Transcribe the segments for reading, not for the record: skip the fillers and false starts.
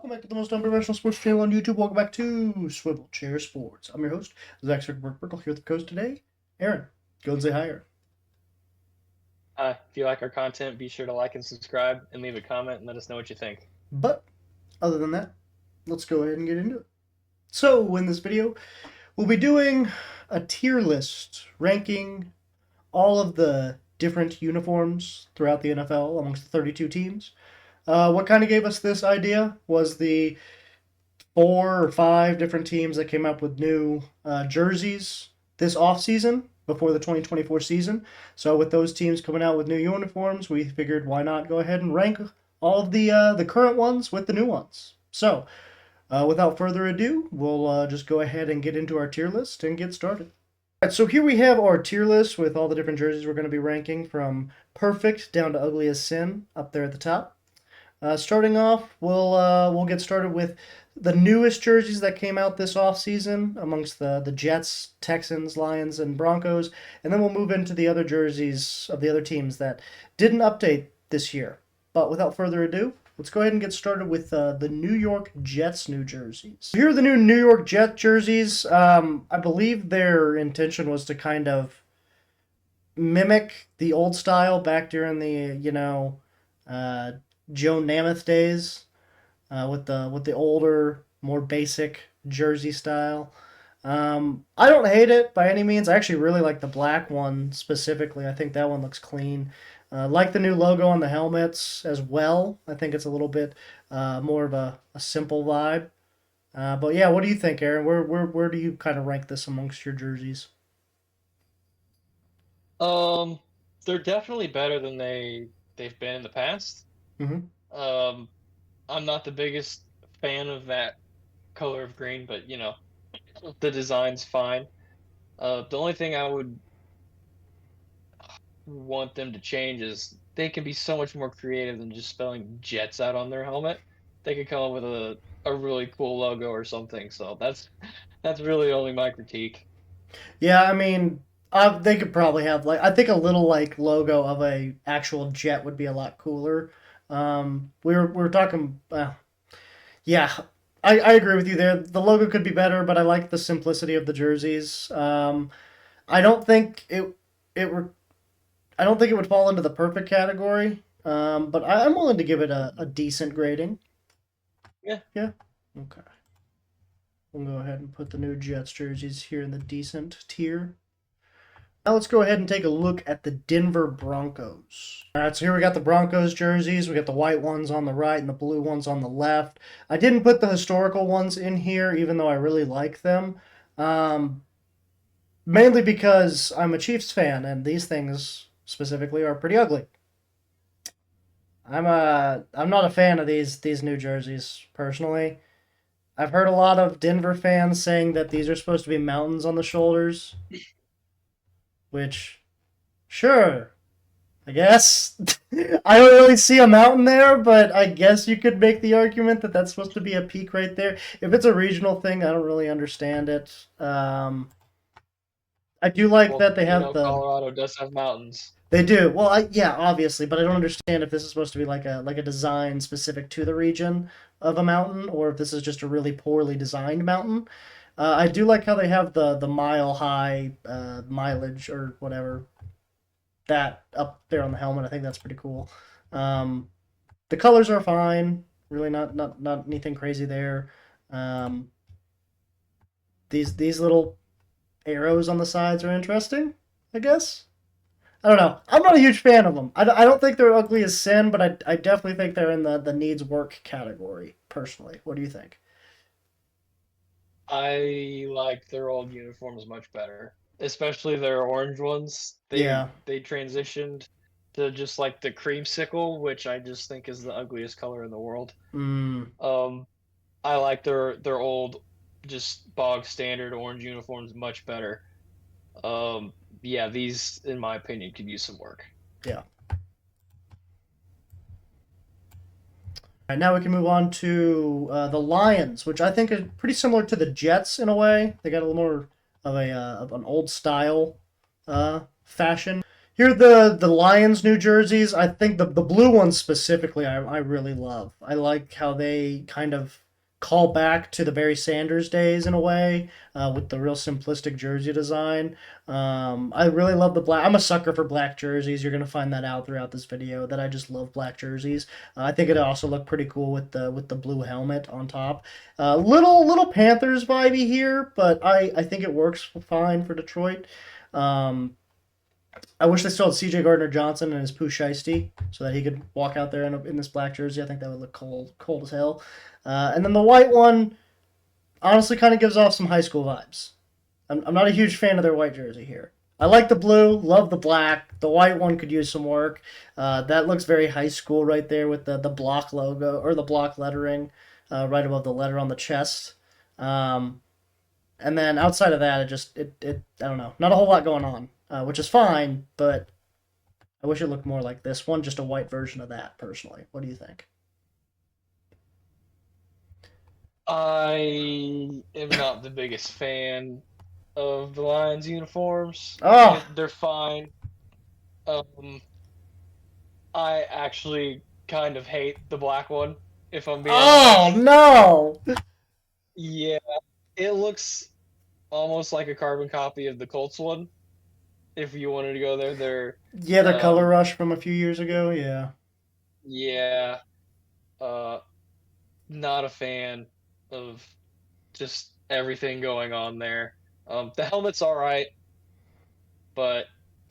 Welcome back to the most unprofessional sports channel on YouTube. Welcome back to Swivel Chair Sports. I'm your host, Zach Circleberg here with the coach today. Aaron, go and say hi, Aaron. If you like our content, be sure to like and subscribe and leave a comment and let us know what you think. But other than that, let's go ahead and get into it. So in this video, we'll be doing a tier list ranking all of the different uniforms throughout the NFL amongst the 32 teams. What kind of gave us this idea was the 4 or 5 different teams that came up with new jerseys this offseason before the 2024 season. So with those teams coming out with new uniforms, we figured why not go ahead and rank all of the current ones with the new ones. So without further ado, we'll just go ahead and get into our tier list and get started. All right, so here we have our tier list with all the different jerseys we're going to be ranking from perfect down to ugly as sin up there at the top. Starting off, we'll get started with the newest jerseys that came out this offseason amongst the Jets, Texans, Lions, and Broncos, and then we'll move into the other jerseys of the other teams that didn't update this year. But without further ado, let's go ahead and get started with the New York Jets new jerseys. Here are the new New York Jet jerseys. I believe their intention was to kind of mimic the old style back during the, Joe Namath days, with the older, more basic jersey style. I don't hate it by any means. I actually really like the black one specifically. I think that one looks clean. Like the new logo on the helmets as well. I think it's a little bit more of a simple vibe. But yeah, what do you think, Aaron? Where do you kind of rank this amongst your jerseys? Um, they're definitely better than they've been in the past. Mm-hmm. Um, I'm not the biggest fan of that color of green, but the design's fine. The only thing I would want them to change is they can be so much more creative than just spelling Jets out on their helmet. They could come up with a really cool logo or something. So that's really only my critique. Yeah, I mean, they could probably have like I think a little like logo of a actual jet would be a lot cooler. We were talking. Yeah, I agree with you there. The logo could be better, but I like the simplicity of the jerseys. I don't think it were. I don't think it would fall into the perfect category. But I'm willing to give it a decent grading. Yeah. Yeah. Okay. We'll go ahead and put the new Jets jerseys here in the decent tier. Now let's go ahead and take a look at the Denver Broncos. All right, so here we got the Broncos jerseys. We got the white ones on the right and the blue ones on the left. I didn't put the historical ones in here, even though I really like them. Mainly because I'm a Chiefs fan, and these things specifically are pretty ugly. I'm not a fan of these new jerseys personally. I've heard a lot of Denver fans saying that these are supposed to be mountains on the shoulders, which, sure, I guess. I don't really see a mountain there, but I guess you could make the argument that that's supposed to be a peak right there. If it's a regional thing, I don't really understand it. I do like Well, that they have the. Colorado does have mountains. They do. Well, yeah, obviously, but I don't understand if this is supposed to be like a design specific to the region of a mountain, or if this is just a really poorly designed mountain. I do like how they have the mile high mileage or whatever that up there on the helmet. I think that's pretty cool. The colors are fine. Really not anything crazy there. Um, these little arrows on the sides are interesting, I guess. I don't know. I'm not a huge fan of them. I don't think they're ugly as sin, but I definitely think they're in the needs work category, personally. What do you think? I like their old uniforms much better, especially their orange ones. Yeah. They transitioned to just like the creamsicle, which I just think is the ugliest color in the world. Mm, Um, I like their old, just bog standard orange uniforms much better. Um, yeah, these, in my opinion, could use some work. yeah. All right, now we can move on to the Lions, which I think is pretty similar to the Jets in a way. They got a little more of an old style fashion. Here, the Lions New Jerseys. I think the blue ones specifically, I really love. I like how they kind of call back to the Barry Sanders days in a way, with the real simplistic jersey design. I really love the black. I'm a sucker for black jerseys. You're gonna find that out throughout this video that I just love black jerseys. I think it also looked pretty cool with the blue helmet on top. Little Panthers vibey here, but I think it works fine for Detroit. Um, I wish they still had C.J. Gardner Johnson and his Pooh Shiesty so that he could walk out there in this black jersey. I think that would look cold as hell. And then the white one honestly kind of gives off some high school vibes. I'm not a huge fan of their white jersey here. I like the blue, love the black. The white one could use some work. That looks very high school right there with the block logo or the block lettering right above the letter on the chest. Um, and then outside of that, it I don't know, not a whole lot going on, which is fine. But I wish it looked more like this one, just a white version of that. Personally, what do you think? I am not the biggest fan of the Lions uniforms. Oh, They're fine. Um, I actually kind of hate the black one, if I'm being oh honest. no! Yeah, it looks almost like a carbon copy of the Colts one. If you wanted to go there, Yeah, the color um, rush from a few years ago. Yeah, yeah, uh, not a fan of just everything going on there. The helmet's all right, but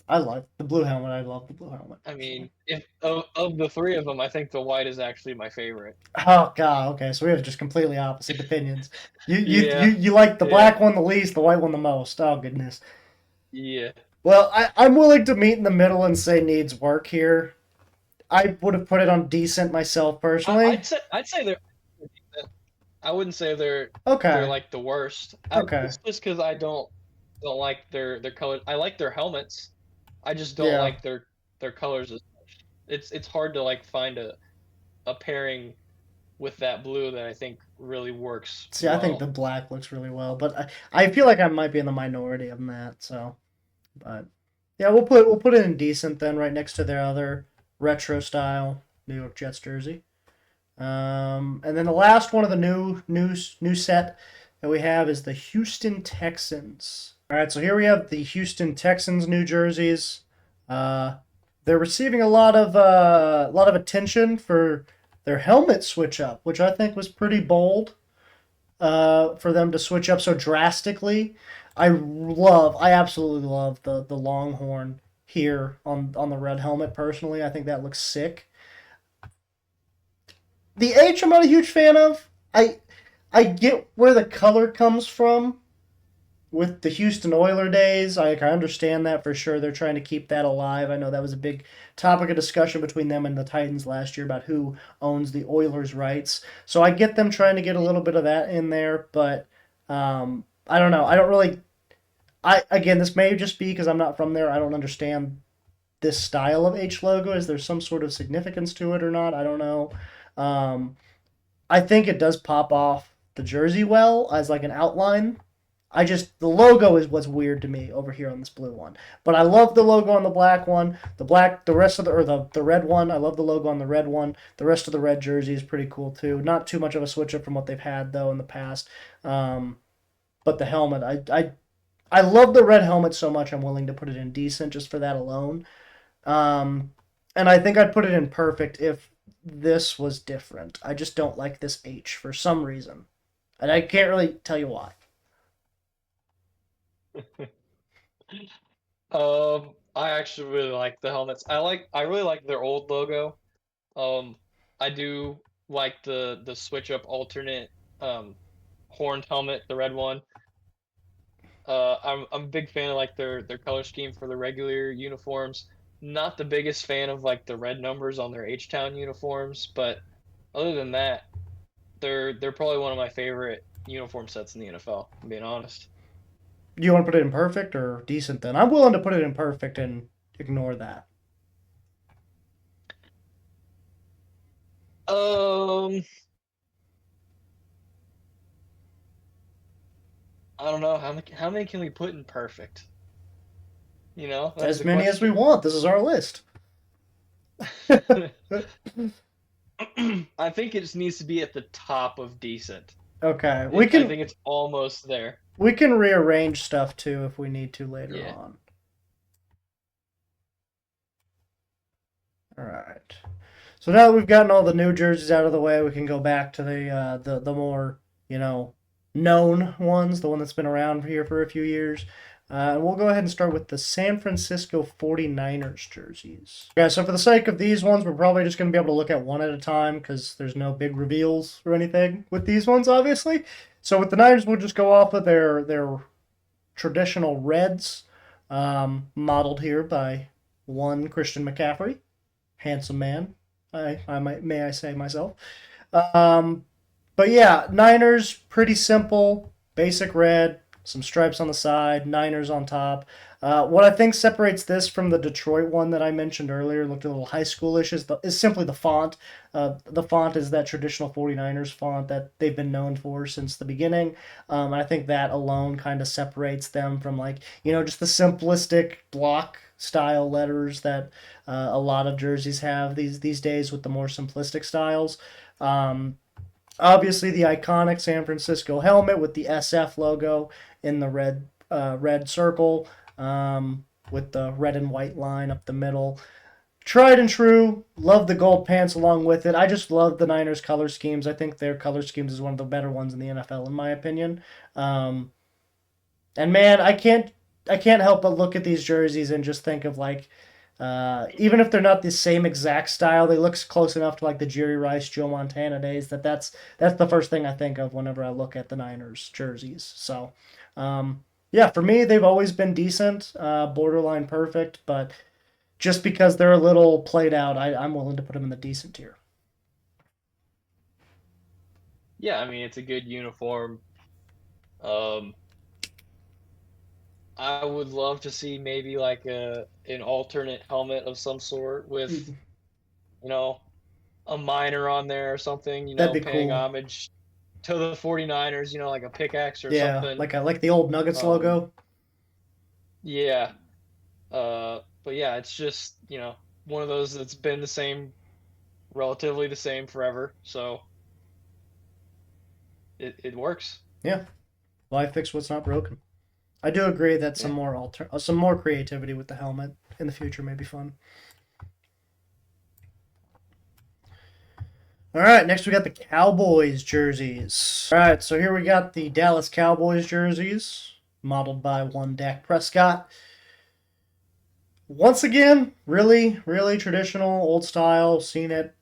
I love the blue helmet. I love the blue helmet I personally. mean, if of the three of them, I think the white is actually my favorite. Oh god, okay, so we have just completely opposite opinions. Yeah, You like the yeah, black one the least, the white one the most. Oh goodness. yeah. Well, I'm willing to meet in the middle and say needs work here. I would have put it on decent myself personally. I'd say they're. I wouldn't say they're Okay, like the worst. okay, It's just because I don't like their colors. I like their helmets. I just don't yeah. like their colors as much. It's hard to like find a pairing with that blue that I think really works See, I think the well. black looks really well, but I feel like I might be in the minority on that. So, but yeah, we'll put it in decent then, right next to their other retro style New York Jets jersey. And then the last one of the new set that we have is the Houston Texans. All right, so here we have the Houston Texans new jerseys. Uh, they're receiving a lot of attention for their helmet switch up, which I think was pretty bold for them to switch up so drastically. I absolutely love the Longhorn here on the red helmet. Personally, I think that looks sick. The H, I'm not a huge fan of. I get where the color comes from with the Houston Oiler days. I understand that for sure. They're trying to keep that alive. I know that was a big topic of discussion between them and the Titans last year about who owns the Oilers' rights. So I get them trying to get a little bit of that in there, but I don't know. I don't really. I again, this may just be because I'm not from there. I don't understand this style of H logo. Is there some sort of significance to it or not? I don't know. Um, I think it does pop off the jersey well as like an outline. I just the logo is what's weird to me over here on this blue one. But I love the logo on the black one. The rest of the red one. I love the logo on the red one. The rest of the red jersey is pretty cool too. Not too much of a switch up from what they've had though in the past. Um, but the helmet, I love the red helmet so much. I'm willing to put it in decent just for that alone. Um, and I think I'd put it in perfect if this was different. I just don't like this H for some reason. And I can't really tell you why. I actually really like the helmets. I really like their old logo. Um, I do like the switch up alternate um horned helmet, the red one. I'm a big fan of like their color scheme for the regular uniforms. Not the biggest fan of like the red numbers on their H Town uniforms, but other than that, they're probably one of my favorite uniform sets in the NFL. I'm being honest. Do you want to put it in perfect or decent then? I'm willing to put it in perfect and ignore that. Um, I don't know how many can we put in perfect. That's As the many as we question. want. This is our list. I think it just needs to be at the top of decent. Okay, I think it's almost there. we can rearrange stuff too if we need to later Yeah. on. All right. So now that we've gotten all the new jerseys out of the way, we can go back to the more you know known ones, the one that's been around here for a few years. And we'll go ahead and start with the San Francisco 49ers jerseys. Yeah, so for the sake of these ones, we're probably just going to be able to look at one at a time because there's no big reveals or anything with these ones, obviously. So with the Niners, we'll just go off of their traditional reds, modeled here by one Christian McCaffrey, handsome man. May I say myself. Um, but yeah, Niners pretty simple, basic red, some stripes on the side, Niners on top. What I think separates this from the Detroit one that I mentioned earlier, looked a little high schoolish, is simply the font. The font is that traditional 49ers font that they've been known for since the beginning. I think that alone kind of separates them from, like, just the simplistic block style letters that a lot of jerseys have these days with the more simplistic styles. Um, Obviously, the iconic San Francisco helmet with the SF logo in the red circle, with the red and white line up the middle. Tried and true. Love the gold pants along with it. I just love the Niners color schemes. I think their color schemes is one of the better ones in the NFL, in my opinion. Um, and man, I can't help but look at these jerseys and just think of, like, even if they're not the same exact style, they look close enough to like the Jerry Rice, Joe Montana days that's the first thing I think of whenever I look at the Niners jerseys. So, yeah, for me, they've always been decent, borderline perfect, but just because they're a little played out, I'm willing to put them in the decent tier. Yeah, I mean it's a good uniform. Um, I would love to see maybe like an alternate helmet of some sort with, you know, a miner on there or something, That'd be paying cool. homage to the 49ers, like a pickaxe or Yeah, something. like the old Nuggets Um, logo. yeah. But yeah, it's just, one of those that's been relatively the same forever. So it works. Yeah, why fix what's not broken? I do agree that Yeah. some more creativity with the helmet in the future may be fun. All right, next we got the Cowboys jerseys. All right, so here we got the Dallas Cowboys jerseys, modeled by one Dak Prescott. Once again, really, really traditional, old style. Seen it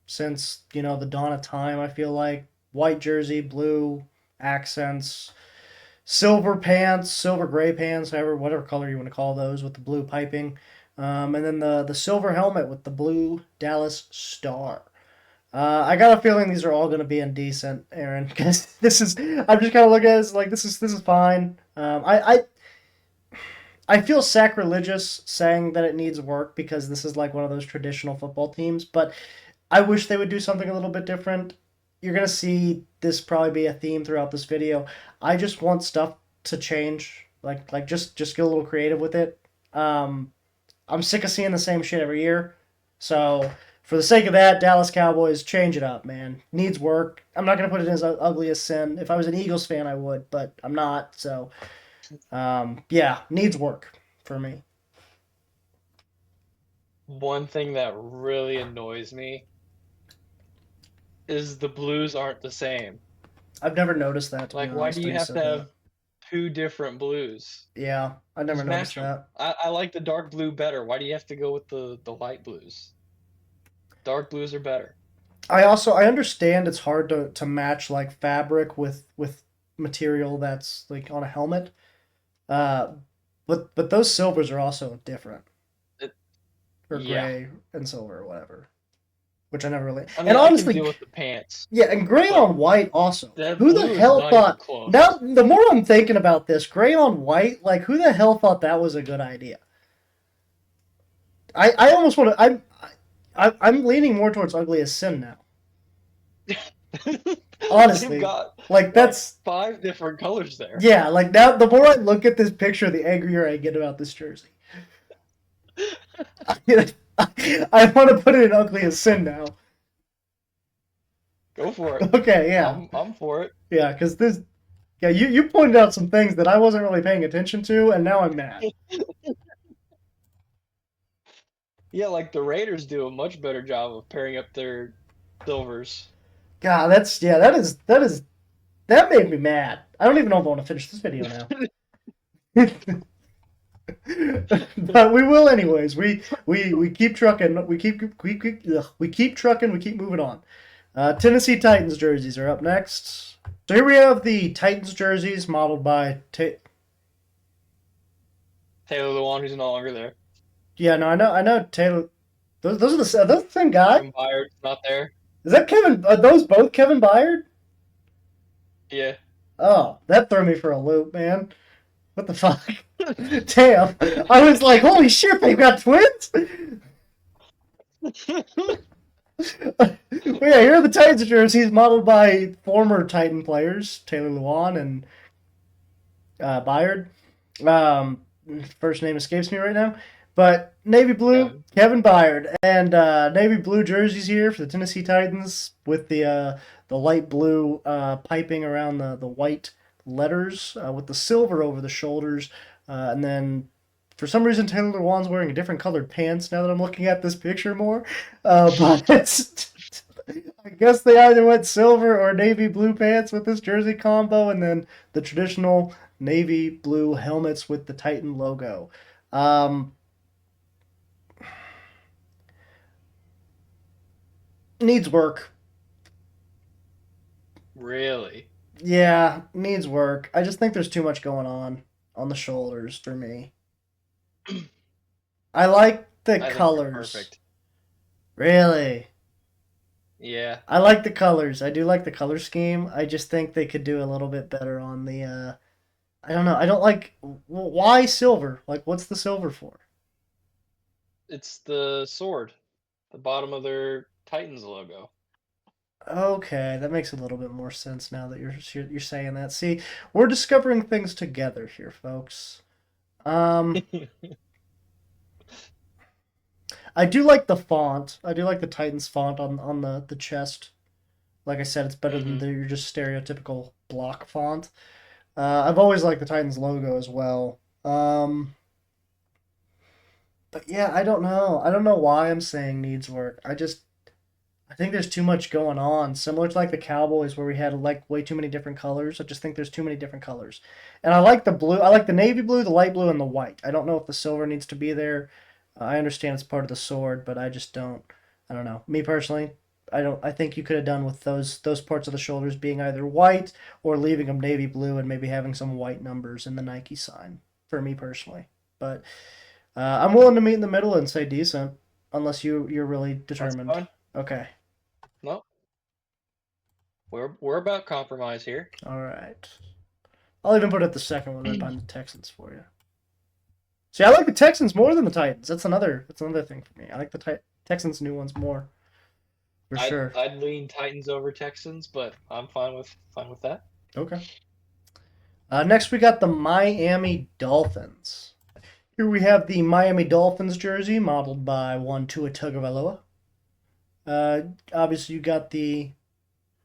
since, the dawn of time, I feel like. White jersey, blue accents, silver pants, silver gray pants, whatever color you want to call those, with the blue piping. And then the silver helmet with the blue Dallas star. I got a feeling these are all going to be indecent, Aaron, because I'm just kind of looking at this like this is fine. I feel sacrilegious saying that it needs work because this is like one of those traditional football teams, but I wish they would do something a little bit different. You're gonna see this probably be a theme throughout this video. I just want stuff to change, like just get a little creative with it. Um, I'm sick of seeing the same shit every year. So for the sake of that, Dallas Cowboys, change it up, man. Needs work. I'm not gonna put it as ugly as sin. If I was an Eagles fan, I would, but I'm not. So yeah, needs work for me. One thing that really annoys me is the blues aren't the same. I've never noticed that, to be Like, why honest, do till you you have to said that. have two different blues? Yeah, I've never Just noticed match them. that. I like the dark blue better. Why do you have to go with the light blues? Dark blues are better. I understand it's hard to match like fabric with material that's like on a helmet. Uh, but those silvers are also different, It, or yeah. gray and silver or whatever, which I never really. I And mean, I can honestly, deal with the pants, yeah, and gray but on white also. that Who the blue is hell not even thought? Now, close. the more I'm thinking about this, gray on white, like who the hell thought that was a good idea? I almost want to. I'm leaning more towards ugly as sin now. They've Honestly, got like like that's five different colors there. yeah. Like now, the more I look at this picture, the angrier I get about this jersey. I want to put it in ugly as sin now. Go for it. Okay, yeah, I'm for it. yeah, because this, yeah, you pointed out some things that I wasn't really paying attention to, and now I'm mad. Yeah, like the Raiders do a much better job of pairing up their silvers. God, that's yeah, that made me mad. I don't even know if I want to finish this video now. But we will anyways. We keep trucking. We keep trucking. We keep moving on. Tennessee Titans jerseys are up next. So here we have the Titans jerseys modeled by Taylor Lewan, who's no longer there. yeah, no, I know Taylor. Are those the same guy? Kevin Byard's not there. Is that Kevin? Are those both Kevin Byard? Yeah. Oh, that threw me for a loop, man. What the fuck? Damn. I was like, holy shit, they've got twins? Well, yeah, here are the Titans jerseys modeled by former Titan players, Taylor Lewan and Byard. Um, First name escapes me right now. But navy blue, Kevin. Kevin Byard, and navy blue jerseys here for the Tennessee Titans with the light blue piping around the white letters with the silver over the shoulders, and then for some reason Taylor Lewan's wearing a different colored pants now that I'm looking at this picture more. But it's, I guess they either went silver or navy blue pants with this jersey combo, and then the traditional navy blue helmets with the Titan logo. Um, Needs work. Really? Yeah, needs work. I just think there's too much going on the shoulders for me. I like the I think they're colors. perfect. Really. Yeah. I like the colors. I do like the color scheme. I just think they could do a little bit better on the I don't know. I don't like why silver? Like what's the silver for? It's the sword, the bottom of their Titans logo. Okay, that makes a little bit more sense now that you're saying that. See, we're discovering things together here, folks. Um I do like the font. I do like the Titans font on the chest. Like I said, it's better than Hmm. your just stereotypical block font. I've always liked the Titans logo as well. But yeah, I don't know. I don't know why I'm saying needs work. I think there's too much going on. Similar to like the Cowboys where we had like way too many different colors. I just think there's too many different colors. And I like the blue. I like the navy blue, the light blue, and the white. I don't know if the silver needs to be there. I understand it's part of the sword, but I just don't. I don't know. Me personally, I don't. I think you could have done with those parts of the shoulders being either white or leaving them navy blue and maybe having some white numbers in the Nike sign. For me personally, but I'm willing to meet in the middle and say decent, unless you're really That's determined. fine. Okay. No, we're about compromise here. All right. I'll even put it the second one right behind the Texans for you. See, I like the Texans more than the Titans. That's another thing for me. I like the Texans new ones more for I'd sure. I'd lean Titans over Texans, but I'm fine with that. Okay. Next, we got the Miami Dolphins. Here we have the Miami Dolphins jersey modeled by one Tua Tagovailoa. Obviously, you got the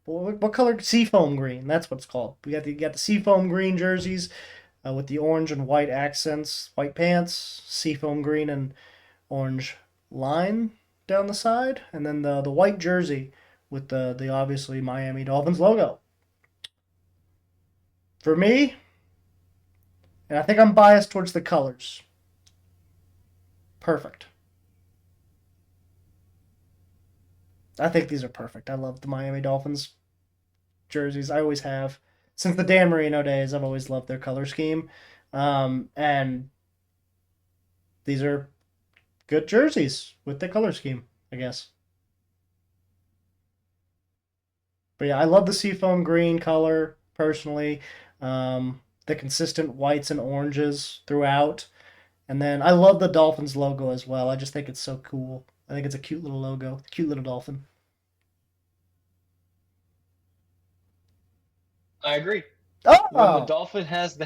what color? Seafoam green. That's what it's called. You got the seafoam green jerseys with the orange and white accents, white pants, seafoam green and orange line down the side, and then the white jersey with the obviously Miami Dolphins logo. For me, and I think I'm biased towards the colors. Perfect. I think these are perfect. I love the Miami Dolphins jerseys. I always have. Since the Dan Marino days, I've always loved their color scheme. And these are good jerseys with the color scheme, I guess. But yeah, I love the seafoam green color personally. The consistent whites and oranges throughout. And then I love the Dolphins logo as well. I just think it's so cool. I think it's a cute little logo, cute little dolphin. I agree. When Oh, the dolphin has to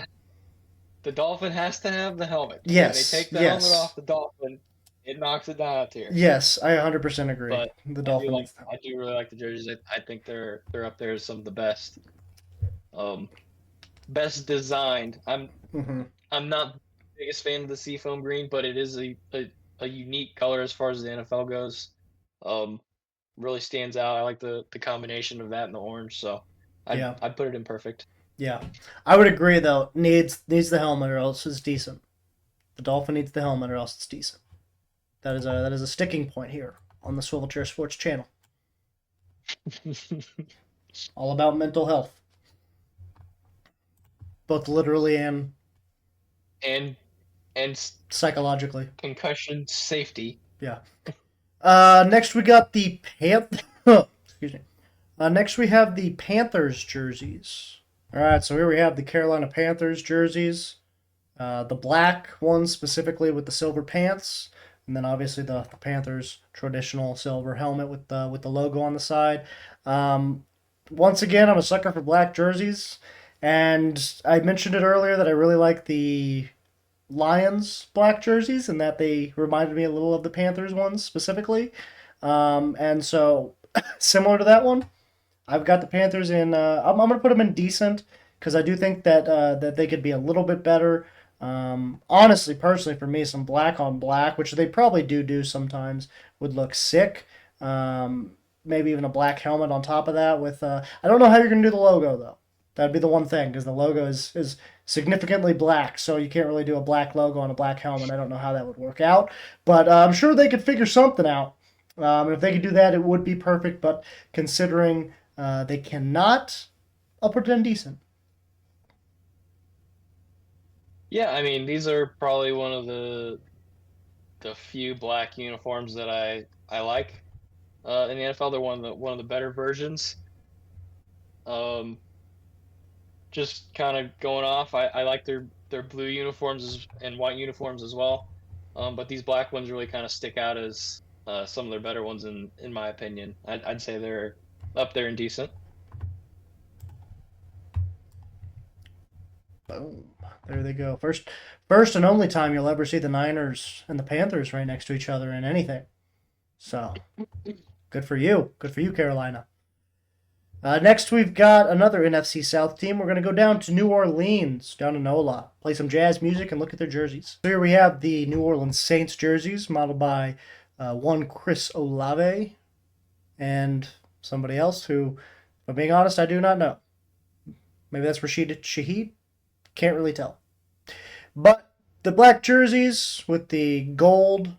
have the helmet. When they yes, take the helmet yes. off the dolphin, It knocks it down a tier. Yes, I 100% agree. But The Dolphin needs the I helmet. do really like the jerseys. I think they're up there as some of the best. Um, Best designed. Hmm. I'm not the biggest fan of the seafoam green, but it is a unique color as far as the NFL goes. Um, Really stands out. I like the combination of that and the orange, so Yeah, I'd put it in perfect. yeah. I would agree though. Needs the helmet or else it's decent. The Dolphin needs the helmet or else it's decent. That is a sticking point here on the Swivel Chair Sports channel. All about mental health, both literally and and and psychologically. concussion safety. Yeah. Next we got the Excuse me. Next we have the Panthers jerseys. All right, so here we have the Carolina Panthers jerseys. The black ones specifically with the silver pants, and then obviously the Panthers traditional silver helmet with the logo on the side. Um, Once again, I'm a sucker for black jerseys, and I mentioned it earlier that I really like the Lions black jerseys and that they reminded me a little of the Panthers ones specifically. And so similar to that one, I've got the Panthers in. I'm going to put them in decent because I do think that they could be a little bit better. Honestly, personally, for me, some black on black, which they probably do sometimes, would look sick. Maybe even a black helmet on top of that. With I don't know how you're going to do the logo though. That'd be the one thing because the logo is significantly black, so you can't really do a black logo on a black helmet. I don't know how that would work out, but I'm sure they could figure something out. And if they could do that, it would be perfect. But considering they cannot, I'll put it in decent. Yeah, I mean these are probably one of the few black uniforms that I like in the NFL. They're one of the better versions. Um, just kind of going off, I like their blue uniforms and white uniforms as well. But these black ones really kind of stick out as some of their better ones in my opinion. I'd say they're up there and decent. Boom. There they go. First and only time you'll ever see the Niners and the Panthers right next to each other in anything. So good for you. Good for you, Carolina. Next, we've got another NFC South team. We're going to go down to New Orleans, down to NOLA, play some jazz music, and look at their jerseys. So here we have the New Orleans Saints jerseys, modeled by one Chris Olave and somebody else who, if I'm being honest, I do not know. Maybe that's Rashid Shaheed. Can't really tell. But the black jerseys with the gold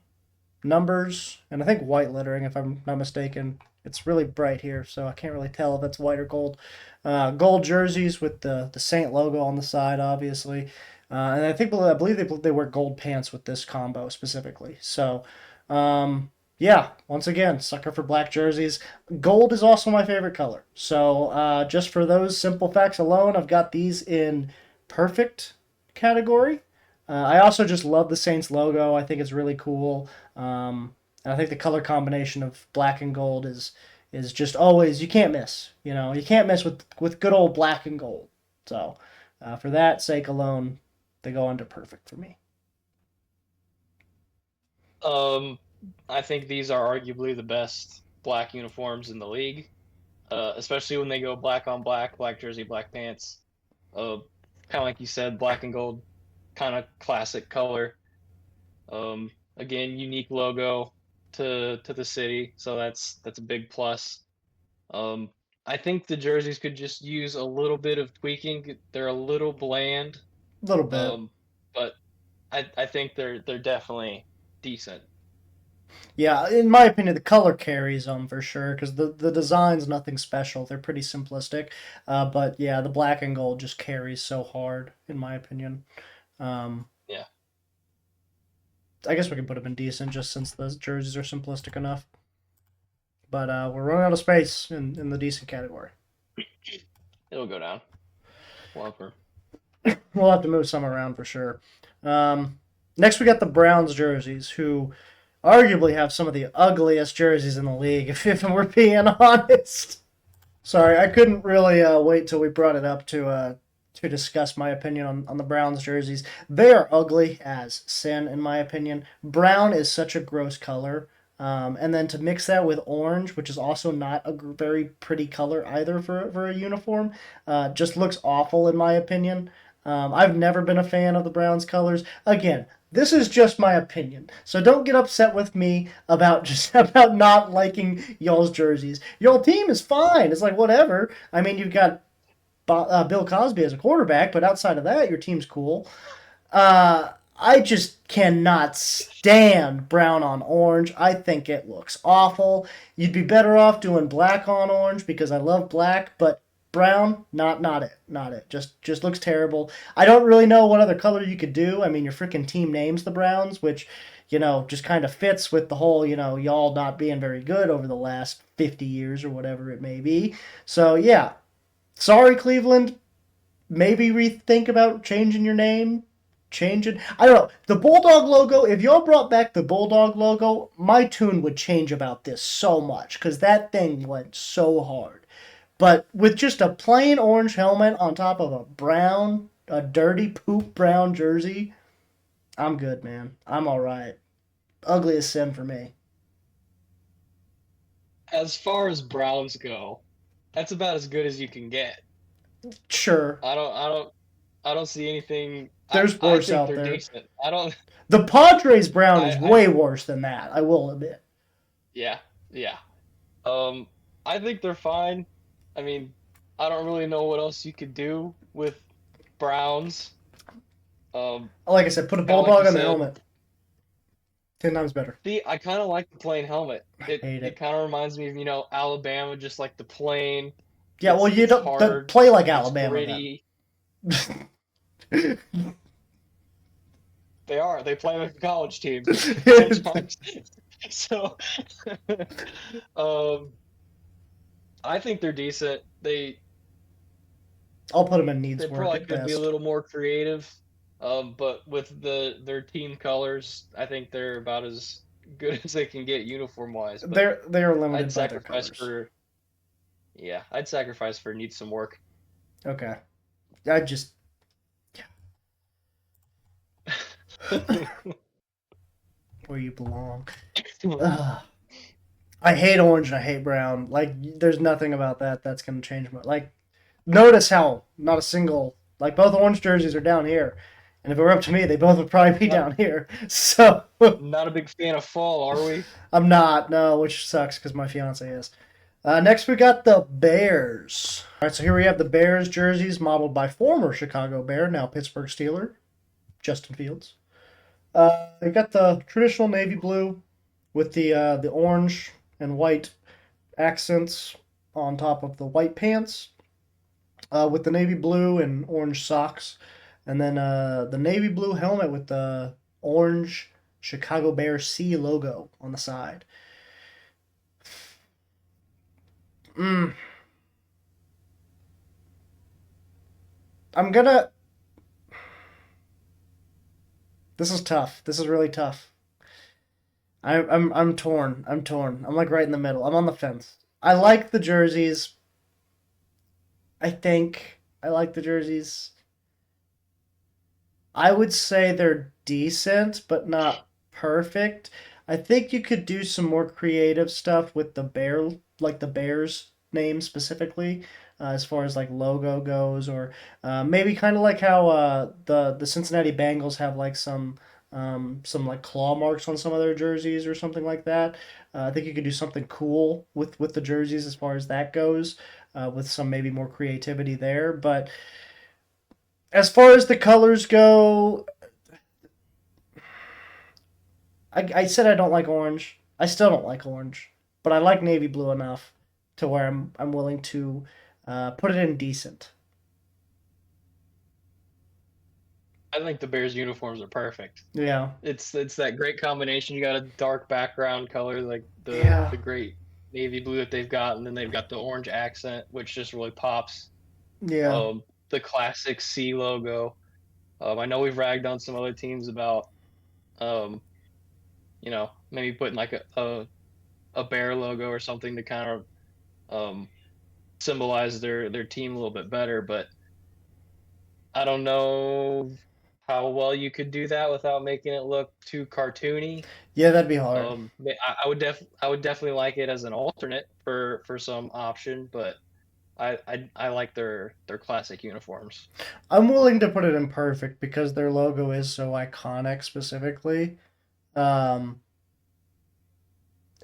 numbers and I think white lettering, if I'm not mistaken. It's really bright here, so I can't really tell if it's white or gold. Gold jerseys with the Saint logo on the side, obviously, and I believe they wear gold pants with this combo specifically. So, yeah, once again, sucker for black jerseys. Gold is also my favorite color. So, just for those simple facts alone, I've got these in perfect category. I also just love the Saints logo. I think it's really cool. And I think the color combination of black and gold is just always you can't miss. You know, you can't miss with good old black and gold. So for that sake alone, they go under perfect for me. Um, I think these are arguably the best black uniforms in the league, especially when they go black on black, black jersey, black pants. Uh, Kind of like you said, black and gold, kind of classic color. Again, unique logo to the city, so that's a big plus. Um, I think the jerseys could just use a little bit of tweaking. They're a little bland, A little bit. um, but I think they're definitely decent. Yeah, in my opinion, the color carries them for sure because the design's nothing special. They're pretty simplistic, but yeah, the black and gold just carries so hard in my opinion. Um, Yeah. I guess we can put them in decent just since the jerseys are simplistic enough. But we're running out of space in the decent category. It'll go down. Well, We'll have to move some around for sure. Next, we got the Browns jerseys, who arguably have some of the ugliest jerseys in the league, if we're being honest. Sorry, I couldn't really wait till we brought it up to discuss my opinion on the Browns jerseys. They are ugly as sin, in my opinion. Brown is such a gross color. And then to mix that with orange, which is also not a very pretty color either for a uniform, just looks awful in my opinion. I've never been a fan of the Browns colors. Again, this is just my opinion, so don't get upset with me about just about not liking y'all's jerseys. Y'all team is fine. It's like whatever. I mean, you've got Bill Cosby as a quarterback, but outside of that, your team's cool. I just cannot stand brown on orange. I think it looks awful. You'd be better off doing black on orange because I love black, but brown, not it, not it. Just looks terrible. I don't really know what other color you could do. I mean, your freaking team names the Browns, which just kind of fits with the whole y'all not being very good over the last 50 years or whatever it may be. So yeah, sorry Cleveland, maybe rethink about changing your name. Change it. I don't know. The Bulldog logo, if y'all brought back the Bulldog logo, my tune would change about this so much because that thing went so hard. But with just a plain orange helmet on top of a dirty poop brown jersey, I'm good, man. I'm all right. Ugly as sin for me. As far as Browns go, that's about as good as you can get. Sure, I don't see anything. there's I worse think out they're there. decent. I don't. The Padres brown is I way worse than that, I will admit. Yeah, yeah. Um, I think they're fine. I mean, I don't really know what else you could do with Browns. Um, Like I said, put a kind of like you Bulldog on the said. helmet. 10 times better. See, I kind of like the plain helmet. It Hate it it. kind of reminds me of Alabama, just like the plain. Yeah, well, you It's don't hard. play like It's Alabama gritty. then. They are. They play like a college team sometimes. So, um, I think they're decent. I'll put them in They needs work probably at could be a best. little more creative, but with their team colors, I think they're about as good as they can get uniform wise. But They are I'd limited by their sacrifice colors. for yeah, I'd sacrifice for needs some work. Okay, I just where you belong. Ugh. I hate orange and I hate brown. Like, there's nothing about that that's gonna change my like. Notice how not a single like both orange jerseys are down here, and if it were up to me, they both would probably be not down here. So not a big fan of fall, are we? I'm not no, which sucks because my fiance is. Next, we got the Bears. All right, so here we have the Bears jerseys modeled by former Chicago Bear, now Pittsburgh Steeler, Justin Fields. We got the traditional navy blue with the orange and white accents on top of the white pants, with the navy blue and orange socks, and then the navy blue helmet with the orange Chicago Bear C logo on the side. Mm, I'm gonna. This is tough. This is really tough. I'm torn. I'm torn. I'm like right in the middle. I'm on the fence. I like the jerseys. I think I like the jerseys. I would say they're decent, but not perfect. I think you could do some more creative stuff with like the Bears name specifically, as far as like logo goes, or maybe kind of like how the Cincinnati Bengals have like some like claw marks on some of their jerseys or something like that. I think you could do something cool with the jerseys as far as that goes, with some maybe more creativity there, but as far as the colors go, I said I don't like orange. I still don't like orange, but I like navy blue enough to where I'm willing to put it in decent. I think the Bears uniforms are perfect. Yeah, It's that great combination. You got a dark background color like yeah, the great navy blue that they've got, and then they've got the orange accent, which just really pops. yeah, The classic C logo. I know we've ragged on some other teams about um, maybe putting like a bear logo or something to kind of symbolize their team a little bit better. But I don't know how well you could do that without making it look too cartoony. Yeah, that'd be hard. I would definitely like it as an alternate for some option, but I like their classic uniforms. I'm willing to put it in perfect because their logo is so iconic specifically. Um,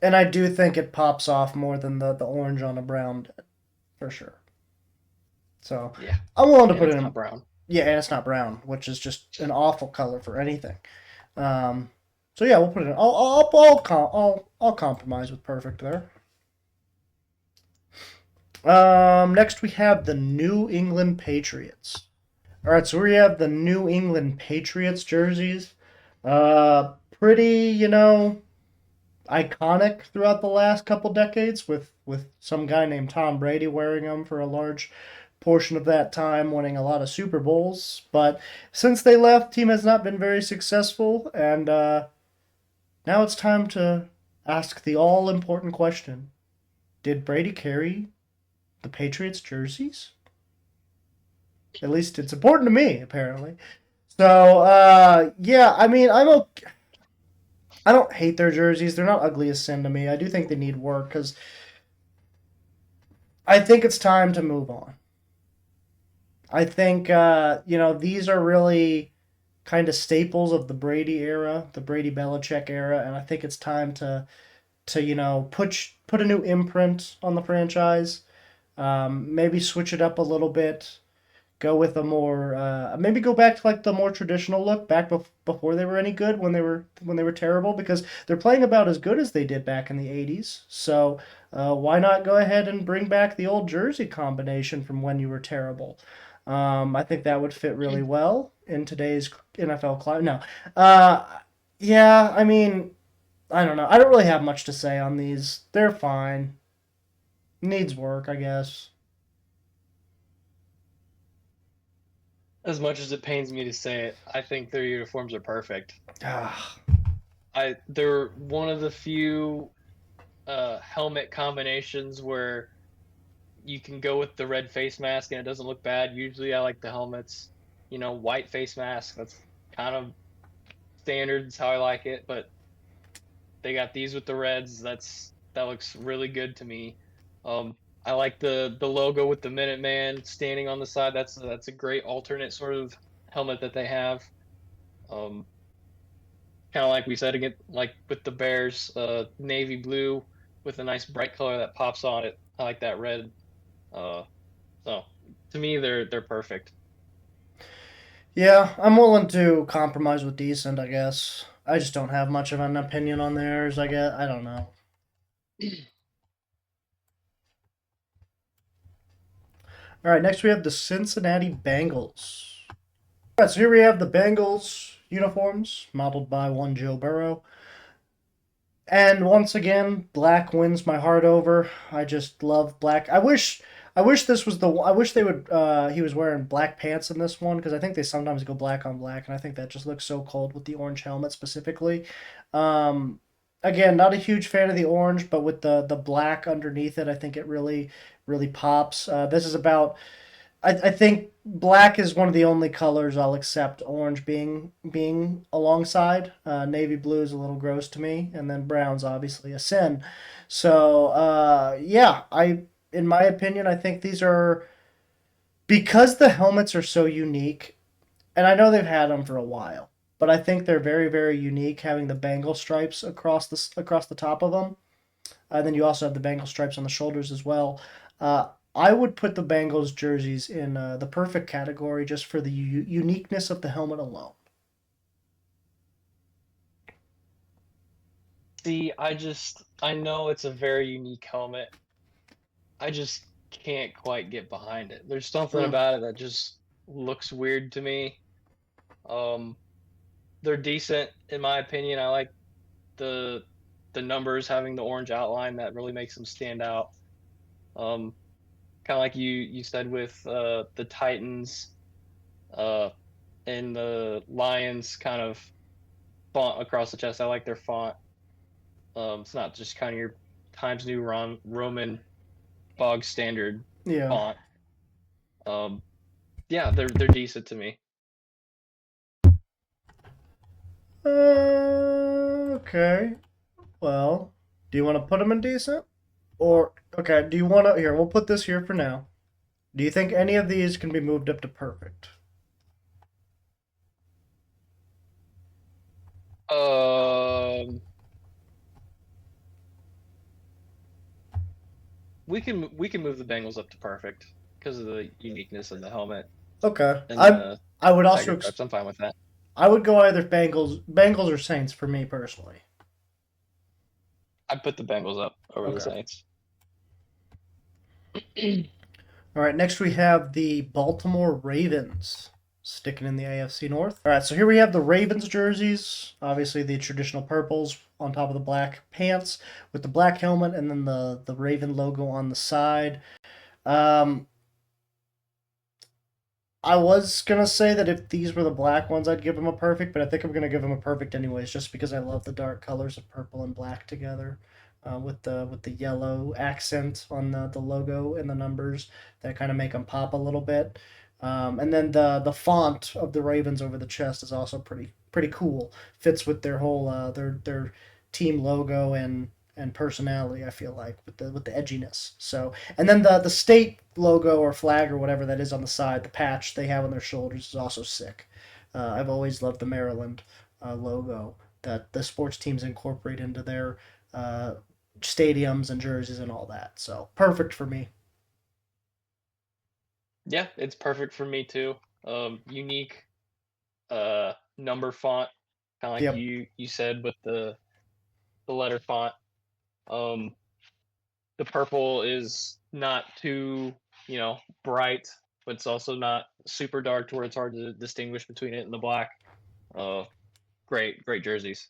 and I do think it pops off more than the orange on a brown did, for sure. So Yeah, I'm willing to and put it it's not in. brown. Yeah, and it's not brown, which is just an awful color for anything. Um, so yeah, we'll put it in. I'll compromise with perfect there. Next we have the New England Patriots. All right, so we have the New England Patriots jerseys. Pretty, iconic throughout the last couple decades, with some guy named Tom Brady wearing them for a large portion of that time, winning a lot of Super Bowls. But since they left, team has not been very successful, and now it's time to ask the all important question: did Brady carry the Patriots jerseys? At least it's important to me, apparently. So, yeah, I mean, I'm okay. I don't hate their jerseys. They're not ugly as sin to me. I do think they need work because I think it's time to move on. I think, these are really kind of staples of the Brady era, the Brady Belichick era, and I think it's time to put a new imprint on the franchise. Maybe switch it up a little bit. Go with a more maybe go back to like the more traditional look back before they were any good when they were terrible because they're playing about as good as they did back in the 80s. So why not go ahead and bring back the old jersey combination from when you were terrible? I think that would fit really well in today's NFL climate. No, uh, yeah, I mean, I don't know. I don't really have much to say on these. They're fine. Needs work, I guess. As much as it pains me to say it, I think their uniforms are perfect. Ah, They're one of the few helmet combinations where you can go with the red face mask and it doesn't look bad. Usually, I like the helmets. White face mask. That's kind of standard. It's how I like it. But they got these with the reds. That looks really good to me. I like the logo with the Minuteman standing on the side. That's a great alternate sort of helmet that they have. Um, Kind of like we said again, like with the Bears, navy blue with a nice bright color that pops on it. I like that red. Uh, so to me, they're perfect. yeah, I'm willing to compromise with decent, I guess. I just don't have much of an opinion on theirs, I guess. I don't know. All right, next we have the Cincinnati Bengals. All right, so here we have the Bengals uniforms, modeled by one Joe Burrow. And once again, black wins my heart over. I just love black. I wish this was the. I wish they would. He was wearing black pants in this one because I think they sometimes go black on black, and I think that just looks so cold with the orange helmet specifically. Um, Again, not a huge fan of the orange, but with the black underneath it, I think it really pops. This is about I think black is one of the only colors I'll accept. Orange being alongside. Navy blue is a little gross to me, and then brown's obviously a sin. So yeah, in my opinion, I think these are because the helmets are so unique, and I know they've had them for a while, but I think they're very unique, having the Bengal stripes across the top of them. And then you also have the Bengal stripes on the shoulders as well. I would put the Bengals jerseys in the perfect category just for the uniqueness of the helmet alone. See, I know it's a very unique helmet. I just can't quite get behind it. There's something Mm, about it that just looks weird to me. Um, they're decent in my opinion. I like the the numbers having the orange outline that really makes them stand out. Um, Kind of like you said with the Titans uh, and the Lions kind of font across the chest. I like their font. It's not just kind of your Times New Roman bog standard yeah. font. Um, Yeah, they're decent to me. Okay. Well, do you want to put them in decent? Or, okay, do you want to. Here, we'll put this here for now. Do you think any of these can be moved up to perfect? Um, we can move the Bengals up to perfect because of the uniqueness of the helmet Okay. and I the I would tiger also stripes. I'm fine with that. I would go either Bengals or Saints for me personally. I'd put the Bengals up over the Okay. Saints. All right, next we have the Baltimore Ravens sticking in the AFC North. All right, so here we have the Ravens jerseys. Obviously, the traditional purples on top of the black pants with the black helmet and then the Raven logo on the side. Um, I was gonna say that if these were the black ones, I'd give them a perfect, but I think I'm gonna give them a perfect anyways, just because I love the dark colors of purple and black together, with the yellow accent on the logo and the numbers that kind of make them pop a little bit. And then the font of the Ravens over the chest is also pretty cool. Fits with their whole their team logo and personality. I feel like with the edginess. So and then the state logo or flag or whatever that is on the side, the patch they have on their shoulders is also sick. I've always loved the Maryland logo that the sports teams incorporate into their uh, stadiums and jerseys and all that. So perfect for me. Yeah, it's perfect for me too. Unique number font, kind of like Yep. you said with the letter font. Um, the purple is not too bright, but it's also not super dark to where it's hard to distinguish between it and the black. Uh, great jerseys.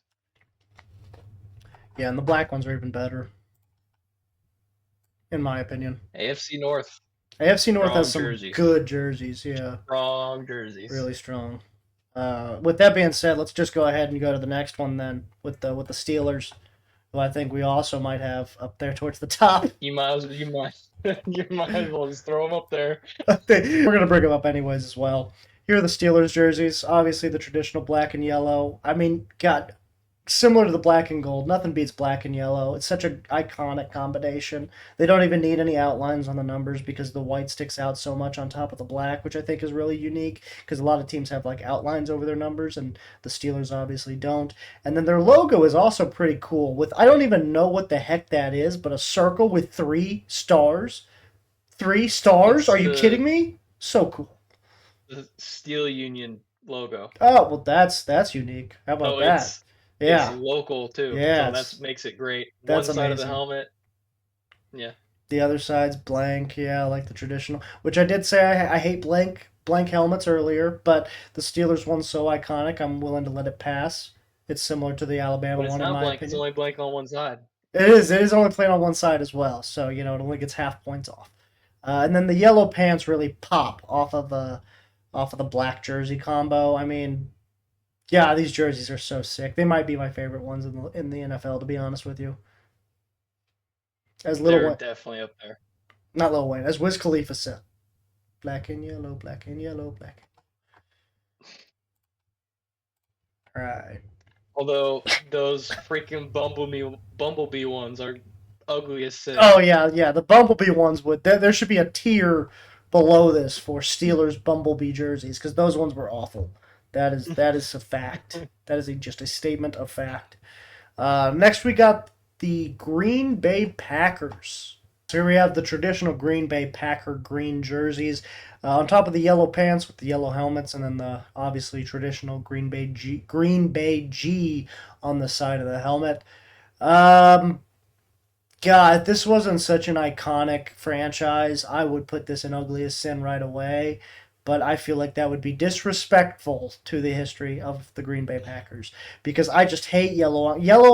Yeah, and the black ones are even better, in my opinion. AFC North, AFC North has strong some jerseys, good jerseys. Yeah, strong jerseys. really strong. With that being said, let's just go ahead and go to the next one then with the Steelers, who I think we also might have up there towards the top. You might you might as well just throw them up there. We're gonna bring them up anyways as well. Here are the Steelers jerseys. Obviously, the traditional black and yellow. I mean, God, similar to the black and gold. Nothing beats black and yellow. It's such an iconic combination. They don't even need any outlines on the numbers because the white sticks out so much on top of the black, which I think is really unique because a lot of teams have like outlines over their numbers and the Steelers obviously don't. And then their logo is also pretty cool with I don't even know what the heck that is, but a circle with 3 stars. 3 stars? Are It's you kidding me? So cool. the Steel Union logo. Oh, well that's unique. How about So that? it's Yeah. local too. So Yes. that makes it great. That's One side of the amazing. helmet, yeah. The other side's blank. Yeah, like the traditional. Which I did say I hate blank helmets earlier, but the Steelers one's so iconic, I'm willing to let it pass. It's similar to the Alabama But it's one in not my blank. It's opinion. only blank on one side. It is. It is only playing on one side as well, so it only gets half points off. And then the yellow pants really pop off of the black jersey combo. I mean, yeah, these jerseys are so sick. They might be my favorite ones in the NFL, to be honest with you. As Little They're Wayne, definitely up there. not Little Wayne, as Wiz Khalifa said, black and yellow, black and yellow, black. All right. Although those freaking bumblebee ones are ugly as sin. Oh yeah, yeah. The Bumblebee ones would. There should be a tier below this for Steelers Bumblebee jerseys because those ones were awful. That is a fact. That is just a statement of fact. Next, we got the Green Bay Packers. So here we have the traditional Green Bay Packer green jerseys on top of the yellow pants with the yellow helmets, and then the obviously traditional Green Bay G on the side of the helmet. Um, God, this wasn't such an iconic franchise. I would put this in ugly as sin right away, but I feel like that would be disrespectful to the history of the Green Bay Packers because I just hate yellow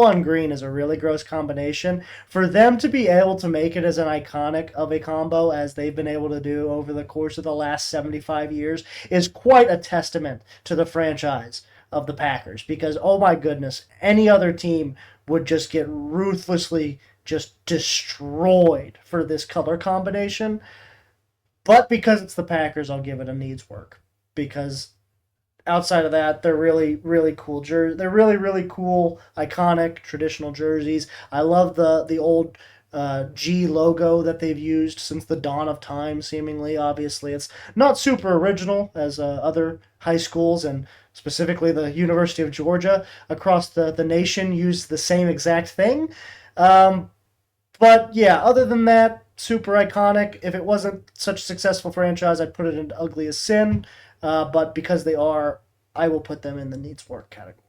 on green is a really gross combination. For them to be able to make it as an iconic of a combo as they've been able to do over the course of the last 75 years is quite a testament to the franchise of the Packers because oh my goodness, any other team would just get ruthlessly just destroyed for this color combination. But because it's the Packers, I'll give it a needs work because outside of that, they're really really cool They're really really cool, iconic, traditional jerseys. I love the old G logo that they've used since the dawn of time. Seemingly, obviously, it's not super original as other high schools and specifically the University of Georgia across the nation use the same exact thing. Um, but yeah, other than that, super iconic. If it wasn't such a successful franchise, I'd put it into ugly as sin. But because they are, I will put them in the needs work category.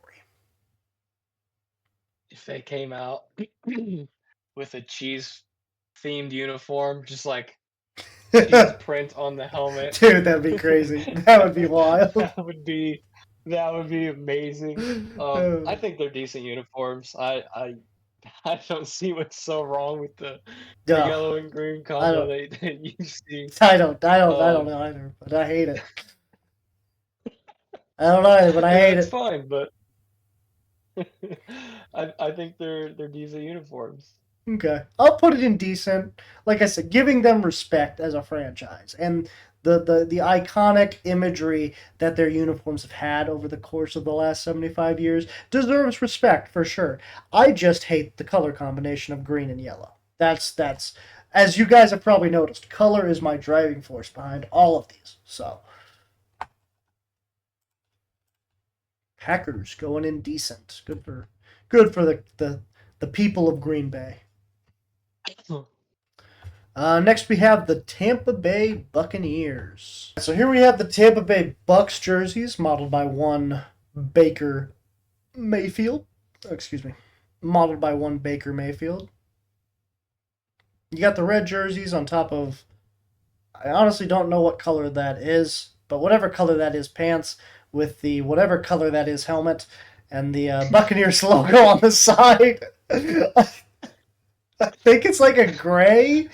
If they came out with a cheese themed uniform, just like cheese Dude, print on the helmet, that'd be crazy. That would be wild. that would be that would be amazing. I think they're decent uniforms. I don't see what's so wrong with the Duh. yellow and green I combo don't. that you see. I don't Um, know either, but I hate it. I don't know either, but I hate that's it. fine, but I think they're decent uniforms. Okay, I'll put it in decent. Like I said, giving them respect as a franchise and the iconic imagery that their uniforms have had over the course of the last 75 years deserves respect for sure. I just hate the color combination of green and yellow. That's as you guys have probably noticed, color is my driving force behind all of these. So Packers going in decent. Good for the people of Green Bay. Next, we have the Tampa Bay Buccaneers. So here we have the Tampa Bay Bucks jerseys, modeled by one Baker Mayfield. Oh, excuse me, modeled by one Baker Mayfield. You got the red jerseys on top of. I honestly don't know what color that is, but whatever color that is, pants with the whatever color that is helmet, and the Buccaneers logo on the side. I think it's like a gray,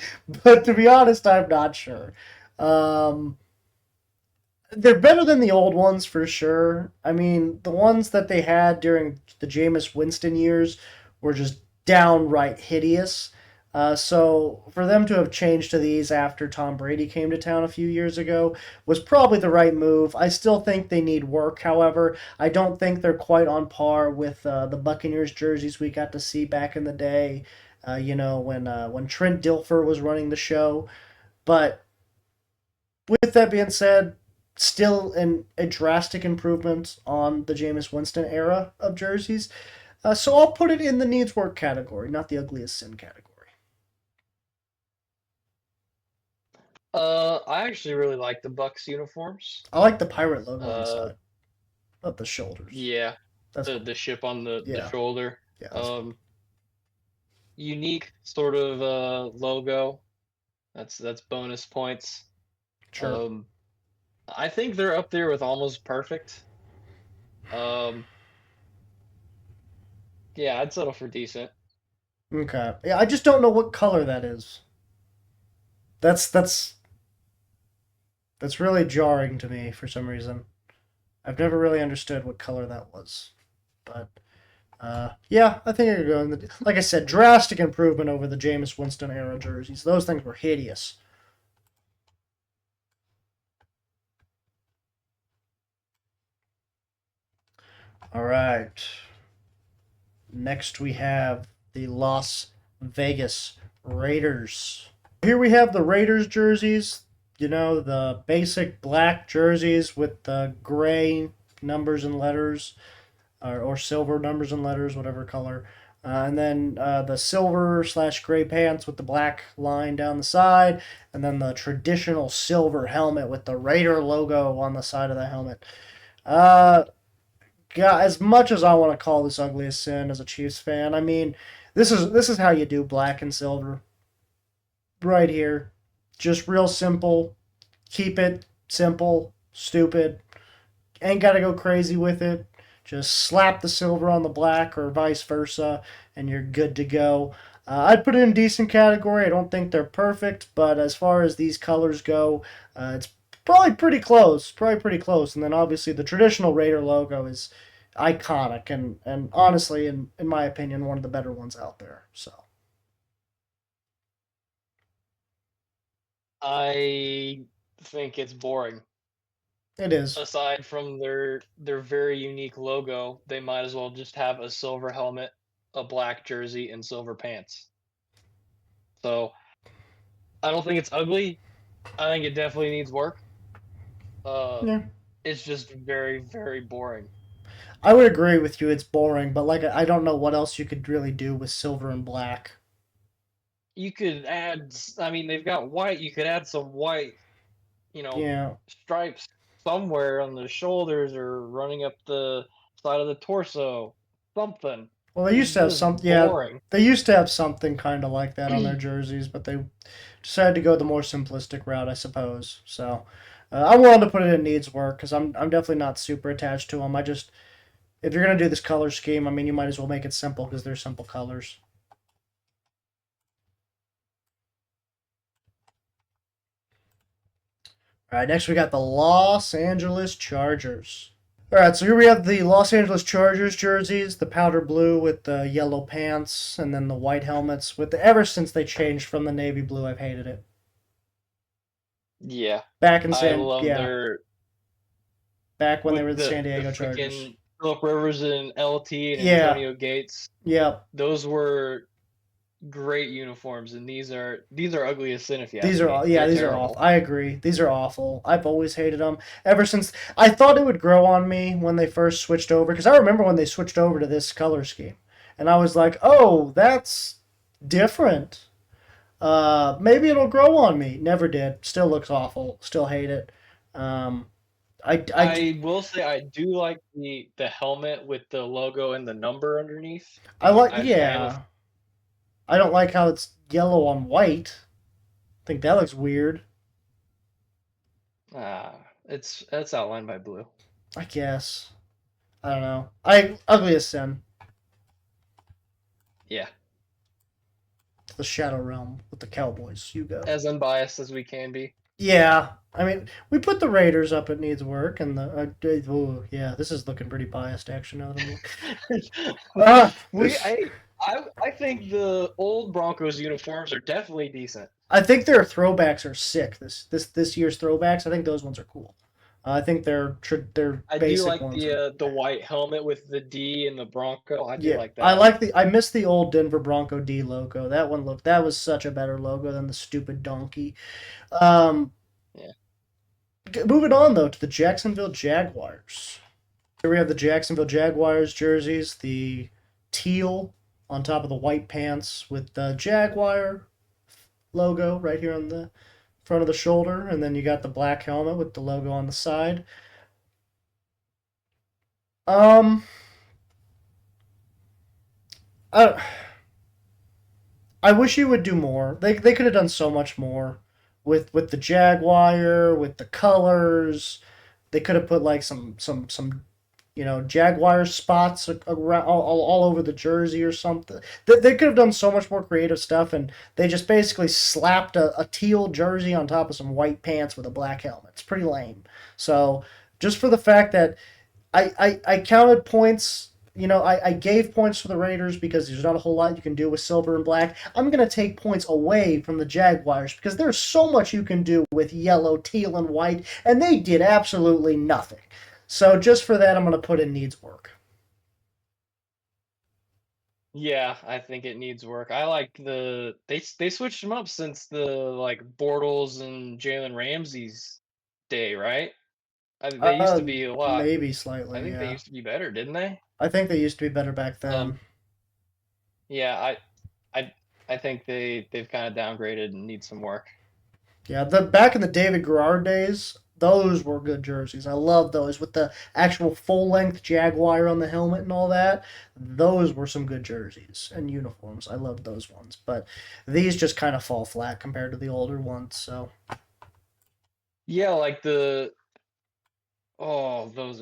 but to be honest, I'm not sure. Um, they're better than the old ones for sure. I mean, the ones that they had during the Jameis Winston years were just downright hideous. So for them to have changed to these after Tom Brady came to town a few years ago was probably the right move. I still think they need work, however. I don't think they're quite on par with the Buccaneers jerseys we got to see back in the day. When Trent Dilfer was running the show. But with that being said, still a drastic improvement on the Jameis Winston era of jerseys. So I'll put it in the needs work category, not the ugliest sin category. I actually really like the Bucks uniforms. I like the pirate logo on the Uh, side of the shoulders. yeah, That's the cool. ship on the Yeah, shoulder. yeah, that's fun. Um, Unique sort of logo. That's bonus points. Sure. Um, I think they're up there with almost perfect. Um, yeah, I'd settle for decent. Okay. Yeah, I just don't know what color that is. That's that's that's really jarring to me for some reason. I've never really understood what color that was, but yeah, I think I could go in the. Like I said, drastic improvement over the Jameis Winston era jerseys. Those things were hideous. All right. Next, we have the Las Vegas Raiders. Here we have the Raiders jerseys. You know, the basic black jerseys with the gray numbers and letters, or silver numbers and letters, whatever color. And then the silver slash gray pants with the black line down the side, and then the traditional silver helmet with the Raider logo on the side of the helmet. Uh, God, as much as I want to call this ugly as sin as a Chiefs fan, I mean, this is how you do black and silver right here. Just real simple. Keep it simple, stupid. Ain't got to go crazy with it. Just slap the silver on the black or vice versa, and you're good to go. I'd put it in decent category. I don't think they're perfect, but as far as these colors go, it's probably pretty close. Probably pretty close. And then obviously the traditional Raider logo is iconic and honestly, in my opinion, one of the better ones out there. So I think it's boring. It is. Aside from their very unique logo, they might as well just have a silver helmet, a black jersey, and silver pants. So I don't think it's ugly. I think it definitely needs work. Uh, Yeah. it's just very, very boring. I would agree with you. It's boring, but like I don't know what else you could really do with silver and black. You could I mean, they've got white. You could add some white, Yeah. stripes somewhere on the shoulders or running up the side of the torso. Something. Well, they used It's to have just some. Yeah, boring. they used to have something kind of like that on their jerseys, but they decided to go the more simplistic route, I suppose. So, I'm willing to put it in needs work because I'm definitely not super attached to them. I just if you're gonna do this color scheme, I mean, you might as well make it simple because they're simple colors. All right, next we got the Los Angeles Chargers. All right, so here we have the Los Angeles Chargers jerseys, the powder blue with the yellow pants, and then the white helmets. With ever since they changed from the navy blue, I've hated it. Yeah. Back in I San, love yeah, their back when they with were the San the Diego Chargers. freaking Philip Rivers and LT and Yeah, Antonio Gates. yeah. Those were great uniforms, and these are ugly as sin if you These ask are me. yeah, They're these are awful. terrible. I agree. These are awful. I've always hated them ever since. I thought it would grow on me when they first switched over because I remember when they switched over to this color scheme, and I was like, oh, that's different. Maybe it'll grow on me. Never did. Still looks awful. Still hate it. Um, I, I will say I do like the helmet with the logo and the number underneath. I like. I am a Yeah, I don't like how it's yellow on white. I think that looks weird. it's outlined by blue. I guess. I don't know. I ugly as sin. Yeah, The Shadow Realm with the Cowboys. You go. as unbiased as we can be. Yeah, I mean, we put the Raiders up. It needs work, and yeah, this is looking pretty biased. Action out of them. Uh, we I think the old Broncos uniforms are definitely decent. I think their throwbacks are sick. This year's throwbacks. I think those ones are cool. I think their I do basic like ones are. the white helmet with the D and the Bronco. I do Yeah, like I that. like the. I miss the old Denver Bronco D logo. That one looked. That was such a better logo than the stupid donkey. Um, Yeah. moving on though to the Jacksonville Jaguars. Here we have the Jacksonville Jaguars jerseys, the teal on top of the white pants with the Jaguar logo right here on the front of the shoulder, and then you got the black helmet with the logo on the side. Um, I I wish you would do more. They could have done so much more with the Jaguar, with the colors. They could have put like some Jaguar spots around all over the jersey or something. They could have done so much more creative stuff, and they just basically slapped a teal jersey on top of some white pants with a black helmet. It's pretty lame. So just for the fact that I counted points. I gave points to the Raiders because there's not a whole lot you can do with silver and black. I'm going to take points away from the Jaguars because there's so much you can do with yellow, teal, and white, and they did absolutely nothing. So just for that, I'm going to put in needs work. Yeah, I think it needs work. I like they switched them up since the like Bortles and Jalen Ramsey's day, right? They used Uh, to be a lot. maybe I slightly, think they yeah. used to be better, didn't they? I think they used to be better back Um, then. yeah, I I think they've kind of downgraded and need some work. Yeah, the back in the David Garrard days, those were good jerseys. I love those with the actual full length Jaguar on the helmet and all that. Those were some good jerseys and uniforms. I loved those ones, but these just kind of fall flat compared to the older ones. So, Yeah, like those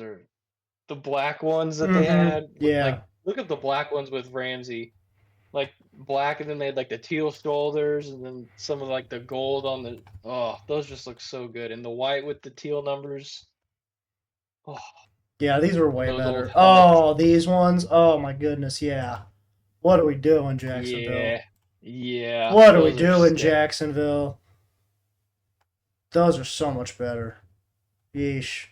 are the black ones that they mm-hmm. had. Yeah, Like, look at the black ones with Ramsey. Like black, and then they had like the teal shoulders, and then some of like the gold on the. Oh, those just look so good, and the white with the teal numbers. Oh, yeah, these were way those old better. helmets. Oh, these ones. Oh my goodness, yeah. What are we doing, Jacksonville? Yeah, yeah, What are we those are doing, sick. Jacksonville? Those are so much better. Yeesh.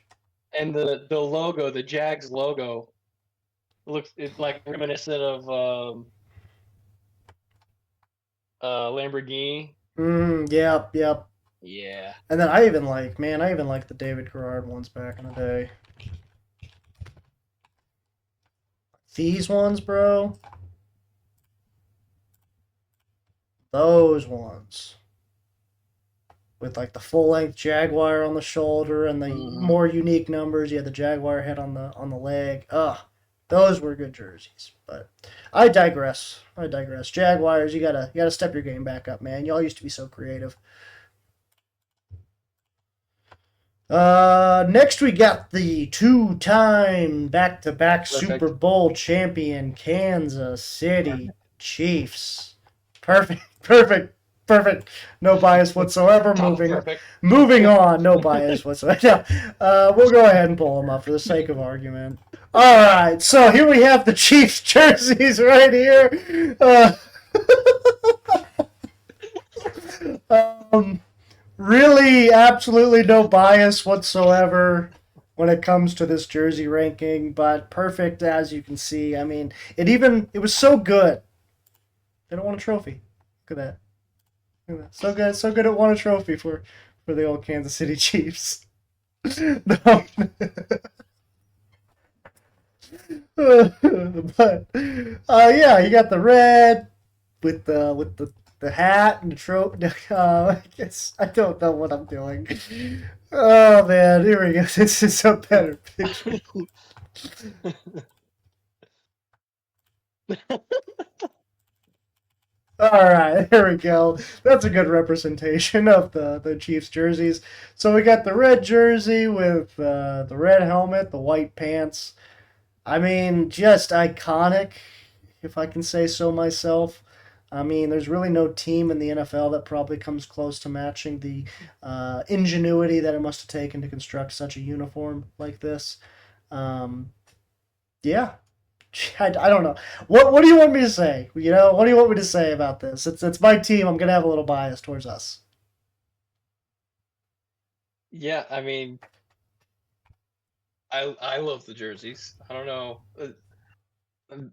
And the logo, the Jags logo, looks it's like reminiscent of Lamborghini. Yep, yep. Yeah. And then I even like, man, I even like the David Garrard ones back in the day. These ones, bro. Those ones. With like the full length Jaguar on the shoulder and the Hmm. more unique numbers. You had the Jaguar head on the leg. Ugh. Those were good jerseys. But I digress. I digress. Jaguars, you gotta step your game back up, man. Y'all used to be so creative. Next we got the two-time back-to-back Super Perfect. Bowl champion Kansas City Chiefs. Perfect, perfect, perfect. No bias whatsoever. Top of Moving, perfect. moving on. No bias whatsoever. We'll go ahead and pull them up for the sake of argument. All right, so here we have the Chiefs jerseys right here. Um, really, absolutely no bias whatsoever when it comes to this jersey ranking, but perfect as you can see. I mean, it was so good. They don't want a trophy. Look at that. Look at that. So good it won a trophy for the old Kansas City Chiefs. No. But yeah, you got the red with the hat and the trophy. I guess I don't know what I'm doing. Oh man, here we go. This is a better picture. All right, here we go. That's a good representation of the Chiefs jerseys. So we got the red jersey with the red helmet, the white pants. I mean, just iconic, if I can say so myself. I mean, there's really no team in the NFL that probably comes close to matching the ingenuity that it must have taken to construct such a uniform like this. Um, yeah, I don't know. What do you want me to say? You know, what do you want me to say about this? It's my team. I'm gonna have a little bias towards us. Yeah, I mean, I love the jerseys. I don't know. Um,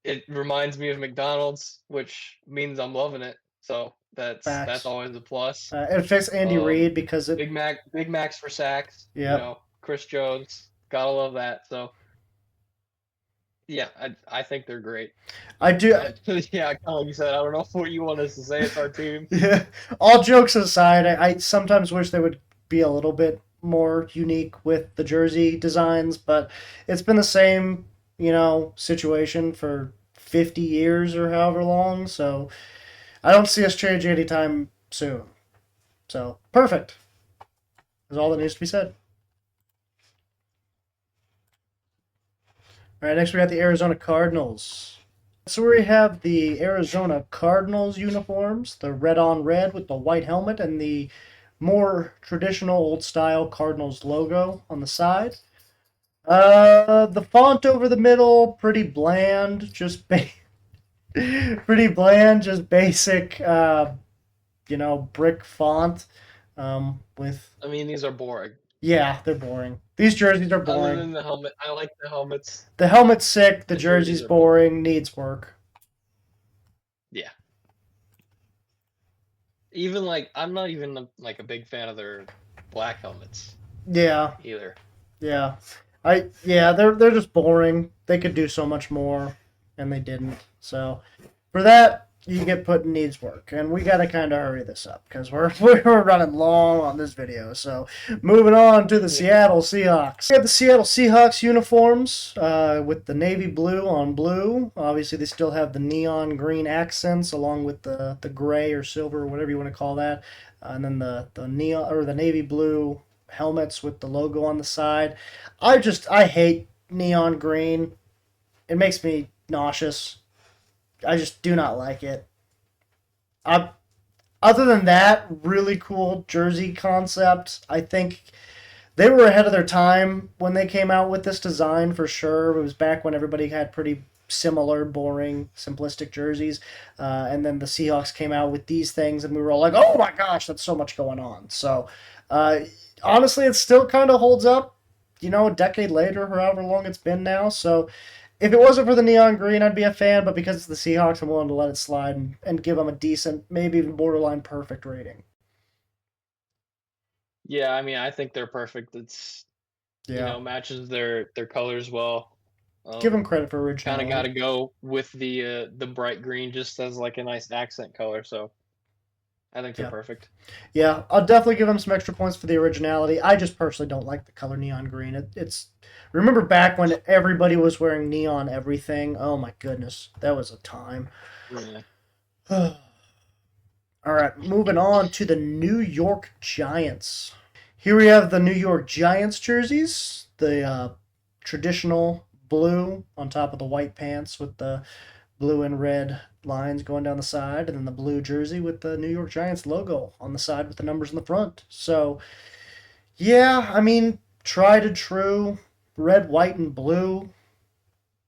It reminds me of McDonald's, which means I'm loving it. So that's Facts. always a plus. It fits Andy Um, Reid because it. Big Macs for sacks. Yep. Chris Jones, gotta love that. So yeah, I think they're great. I do. Yeah, kind of like you said, I don't know what you want us to say. It's our team. Yeah. All jokes aside, I sometimes wish they would be a little bit more unique with the jersey designs, but it's been the same, situation for 50 years or however long, so I don't see us changing anytime soon. So, perfect. Is all that needs to be said. All right, next we got the Arizona Cardinals. So we have the Arizona Cardinals uniforms, the red on red with the white helmet and the more traditional old style Cardinals logo on the side. The font over the middle, pretty bland, pretty bland, just basic, brick font. With I mean, these are boring. Yeah, they're boring. These jerseys are Other boring. than the helmet, I like the helmets. The helmet's sick. The The jerseys jersey's are boring. boring. Needs work. Yeah. Even like I'm not even like a big fan of their black helmets Yeah, either. yeah. They're just boring. They could do so much more, and they didn't. So for that, you get put in needs work, and we got to kind of hurry this up because we're running long on this video. So moving on to the Yeah. Seattle Seahawks. We have the Seattle Seahawks uniforms with the navy blue on blue. Obviously, they still have the neon green accents along with the gray or silver or whatever you want to call that, and then the neon or the navy blue helmets with the logo on the side. I hate neon green. It makes me nauseous. I just do not like it. I, Other than that, really cool jersey concept. I think they were ahead of their time when they came out with this design for sure. It was back when everybody had pretty similar, boring, simplistic jerseys. And then the Seahawks came out with these things, and we were all like, "Oh my gosh, that's so much going on!" So, uh, honestly, it still kind of holds up. A decade later, however long it's been now. So, if it wasn't for the neon green, I'd be a fan. But because it's the Seahawks, I'm willing to let it slide and give them a decent, maybe even borderline perfect rating. Yeah, I mean, I think they're perfect. It's Yeah, matches their colors well. give them Um, credit for Kind of got originality. to go with the bright green just as like a nice accent color. So I think they're Yeah. perfect. Yeah, I'll definitely give them some extra points for the originality. I just personally don't like the color neon green. It's remember back when everybody was wearing neon everything. Oh my goodness, that was a time. Yeah. All right, moving on to the New York Giants. Here we have the New York Giants jerseys, the traditional blue on top of the white pants with the blue and red lines going down the side, and then the blue jersey with the New York Giants logo on the side with the numbers in the front. So, yeah, I mean, tried and true, red, white, and blue.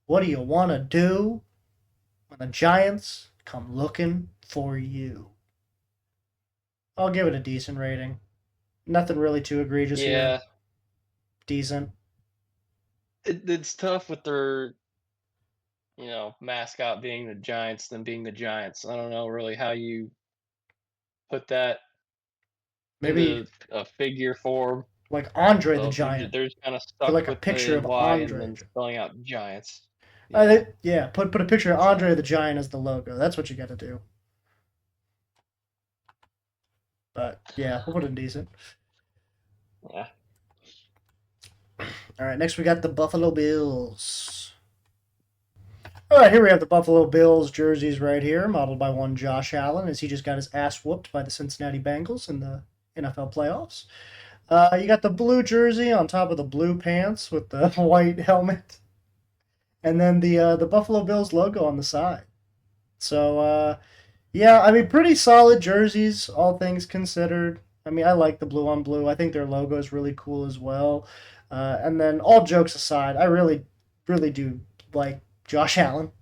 What do you want to do when the Giants come looking for you? I'll give it a decent rating. Nothing really too egregious here. Yeah, Decent. it's tough with their mascot being the Giants, than being the Giants. I don't know really how you put that Maybe into a figure form. like Andre the So Giant. they're just kind of Put stuck like a with picture the of Y and Andre. then spelling out Giants. Yeah. Yeah, put a picture of So Andre the Giant as the logo. That's what you got to do. But yeah, we'll put it in decent. yeah. All right, next we got the Buffalo Bills. All right, here we have the Buffalo Bills jerseys right here, modeled by one Josh Allen, as he just got his ass whooped by the Cincinnati Bengals in the NFL playoffs. You got the blue jersey on top of the blue pants with the white helmet, and then the Buffalo Bills logo on the side. So yeah, I mean, pretty solid jerseys, all things considered. I mean, I like the blue on blue. I think their logo is really cool as well. And then, all jokes aside, I really, really do like Josh Allen,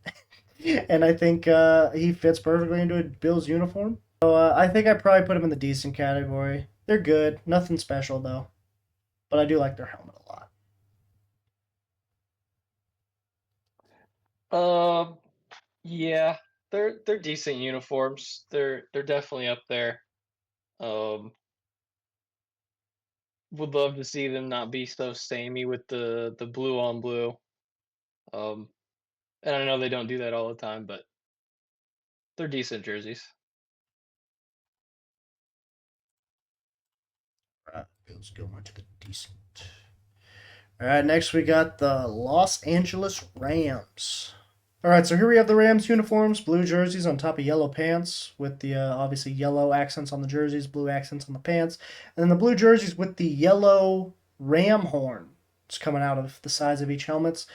and I think he fits perfectly into a Bills uniform. So I think I probably put him in the decent category. They're good, nothing special though, but I do like their helmet a lot. Um. Yeah. They're decent uniforms. They're definitely up there. Um. Would love to see them not be so samey with the blue on blue. Um. And I know they don't do that all the time, but they're decent jerseys. All right, Bills going to the decent. All right, next we got the Los Angeles Rams. All right, so here we have the Rams uniforms, blue jerseys on top of yellow pants with the obviously yellow accents on the jerseys, blue accents on the pants, and then the blue jerseys with the yellow ram horn just coming out of the sides of each helmets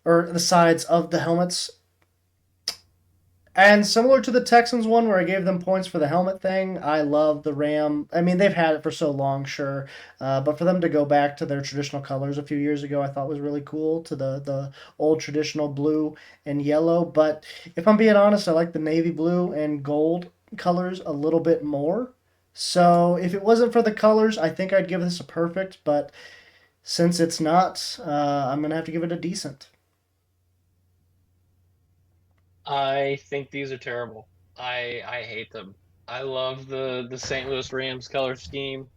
or the sides of the helmets. And similar to the Texans one where I gave them points for the helmet thing, I love the Ram. I mean, they've had it for so long, sure, but for them to go back to their traditional colors a few years ago, I thought was really cool. To the old traditional blue and yellow. But if I'm being honest, I like the navy blue and gold colors a little bit more. So if it wasn't for the colors, I think I'd give this a perfect. But since it's not, I'm gonna have to give it a decent. I think these are terrible. I hate them. I love the St. Louis Rams color scheme,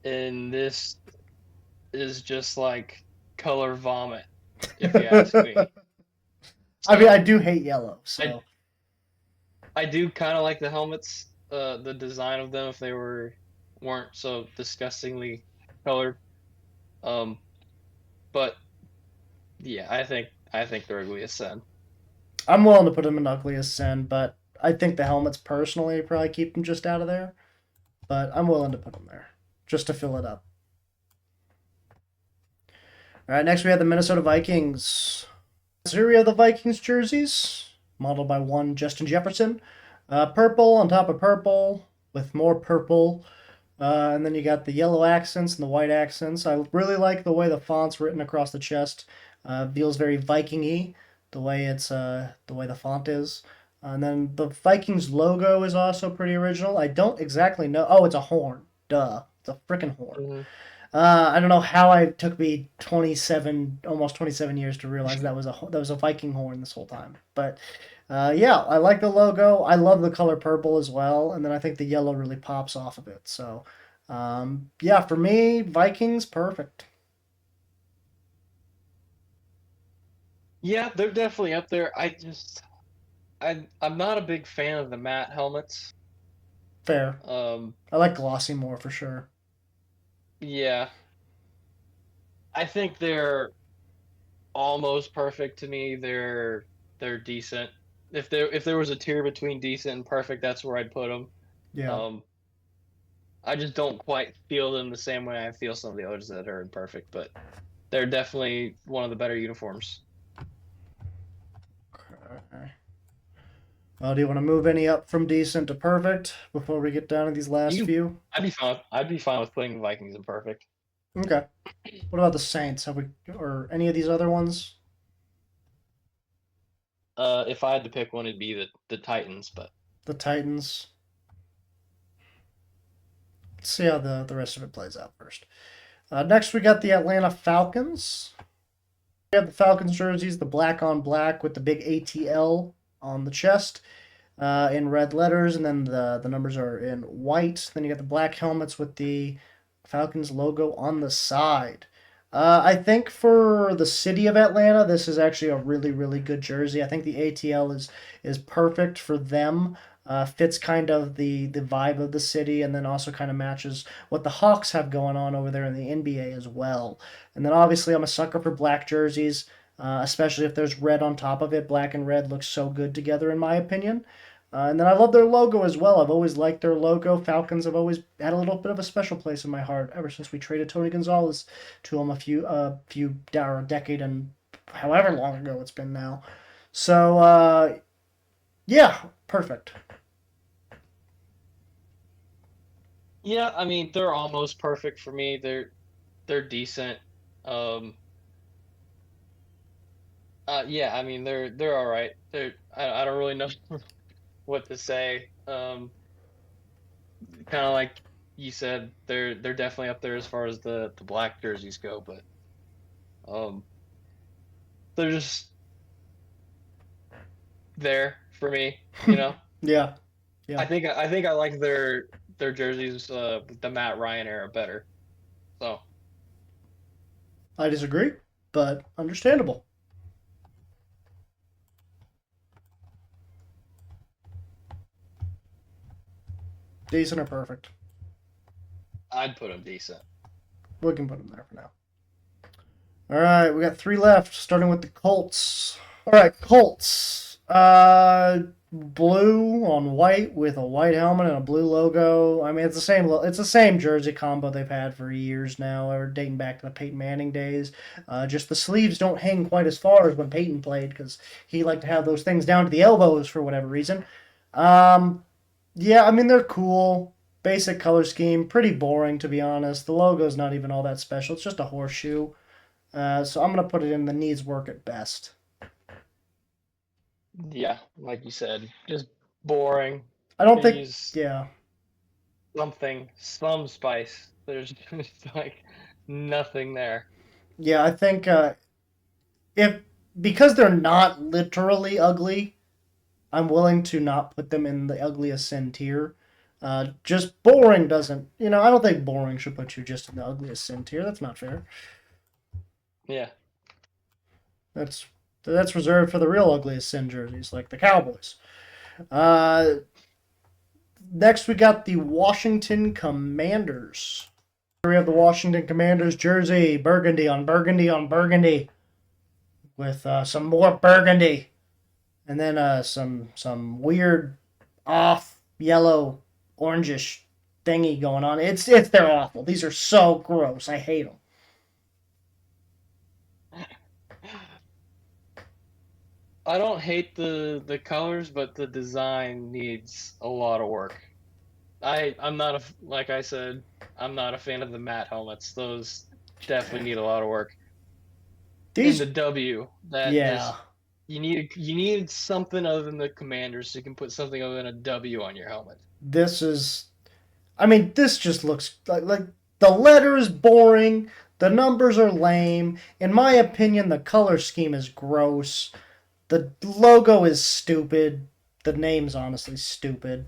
and this is just like color vomit, if you ask me. I mean, I So do hate yellow, I so. I do kind of like the helmets, the design of them if they weren't so disgustingly colored. Um, but yeah, I think they're ugly as sin. I'm willing to put him in ugly as sin, but I think the helmets personally probably keep him just out of there. But I'm willing to put him there just to fill it up. All right, next we have the Minnesota Vikings. So here we have the Vikings jerseys, modeled by one Justin Jefferson. Purple on top of purple with more purple. And then you got the yellow accents and the white accents. I really like the way the font's written across the chest. Feels very Viking-y. the way the way the font is. And then the Vikings logo is also pretty original. I don't exactly know. Oh, it's a horn. Duh, it's a freaking horn. Hmm. I don't know how it took me 27, almost 27 years to realize that was a Viking horn this whole time. But yeah, I like the logo. I love the color purple as well, and then I think the yellow really pops off of it. So yeah, for me, Vikings perfect. Yeah, they're definitely up there. I'm not a big fan of the matte helmets. Fair. Um, I like glossy more for sure. yeah, I think they're almost perfect to me. They're decent. If there was a tier between decent and perfect, that's where I'd put them. Yeah. Um, I just don't quite feel them the same way I feel some of the others that are imperfect, but they're definitely one of the better uniforms. Okay. Well, do you want to move any up from decent to perfect before we get down to these last You, few? I'd be fine with putting the Vikings in perfect. Okay. What about the Saints? Have we or any of these other ones? If I had to pick one, it'd be the Titans, but The Titans. Let's see how the rest of it plays out first. Next, we got the Atlanta Falcons. We have the Falcons jerseys, the black on black with the big ATL on the chest in red letters, and then the numbers are in white. Then you got the black helmets with the Falcons logo on the side. I think for the city of Atlanta, this is actually a really, really good jersey. I think the ATL is perfect for them. Fits kind of the vibe of the city, and then also kind of matches what the Hawks have going on over there in the NBA as well. And then obviously, I'm a sucker for black jerseys, especially if there's red on top of it. Black and red look so good together, in my opinion. And then I love their logo as well. I've always liked their logo. Falcons have always had a little bit of a special place in my heart ever since we traded Tony Gonzalez to them a decade and however long ago it's been now. So yeah, perfect. yeah, I mean they're almost perfect for me. They're decent. Um, yeah, I mean they're all right. I don't really know what to say. Kind of like you said, they're definitely up there as far as the black jerseys go, but um, they're just there for me. You know, Yeah, yeah. I think I like their jerseys, the Matt Ryan era better. So I disagree, but understandable. Decent or perfect. I'd put them decent. We can put them there for now. All right, we got three left, starting with the Colts. All right, Colts. Blue on white with a white helmet and a blue logo. I mean, it's the same. It's the same jersey combo they've had for years now, or dating back to the Peyton Manning days. Just the sleeves don't hang quite as far as when Peyton played because he liked to have those things down to the elbows for whatever reason. Um, yeah, I mean they're cool. Basic color scheme, pretty boring to be honest. The logo's not even all that special. It's just a horseshoe. So I'm gonna put it in the needs work at best. Yeah, like you said, just boring. I don't Could think. use Yeah, some spice. There's just like nothing there. yeah. I think if because they're not literally ugly, I'm willing to not put them in the ugliest sin tier. Just boring doesn't. I don't think boring should put you just in the ugliest sin tier. That's not fair. Yeah. That's that's reserved for the real ugliest sin jerseys, like the Cowboys. Uh, Next, we got the Washington Commanders. We have the Washington Commanders jersey, burgundy on burgundy on burgundy, with some more burgundy, and then some weird off yellow orangish thingy going on. They're awful. These are so gross. I hate them. I don't hate the colors, but the design needs a lot of work. I'm not like I said, I'm not a fan of the matte helmets. Those definitely need a lot of work. In the These, W, that yeah, just You need something other than the Commanders, so you can put something other than a W on your helmet. This is, I mean, this just looks like the letter is boring. The numbers are lame. In my opinion, the color scheme is gross. The logo is stupid. The name's honestly stupid.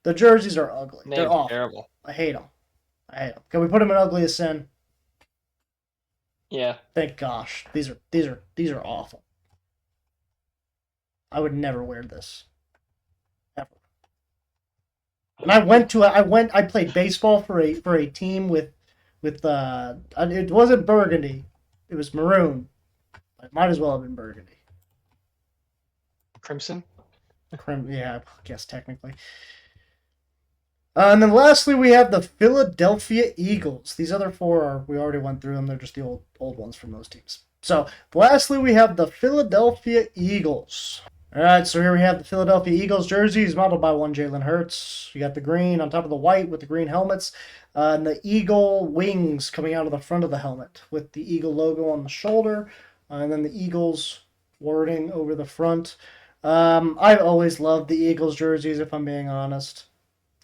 The jerseys are ugly. They're Name's awful. terrible. I hate them. I hate them. Can we put them in ugly as sin? Yeah. Thank gosh. These are awful. I would never wear this ever. And I played baseball for a team with it wasn't burgundy. It was maroon. It might as well have been burgundy. Crimson. Yeah, I guess technically. And then lastly, we have the Philadelphia Eagles. These other four are we already went through them. They're just the old ones from those teams. So lastly, we have the Philadelphia Eagles. All right, so here we have the Philadelphia Eagles jerseys modeled by one Jalen Hurts. You got the green on top of the white with the green helmets, and the eagle wings coming out of the front of the helmet with the eagle logo on the shoulder, and then the Eagles wording over the front. I've always loved the Eagles jerseys, if I'm being honest.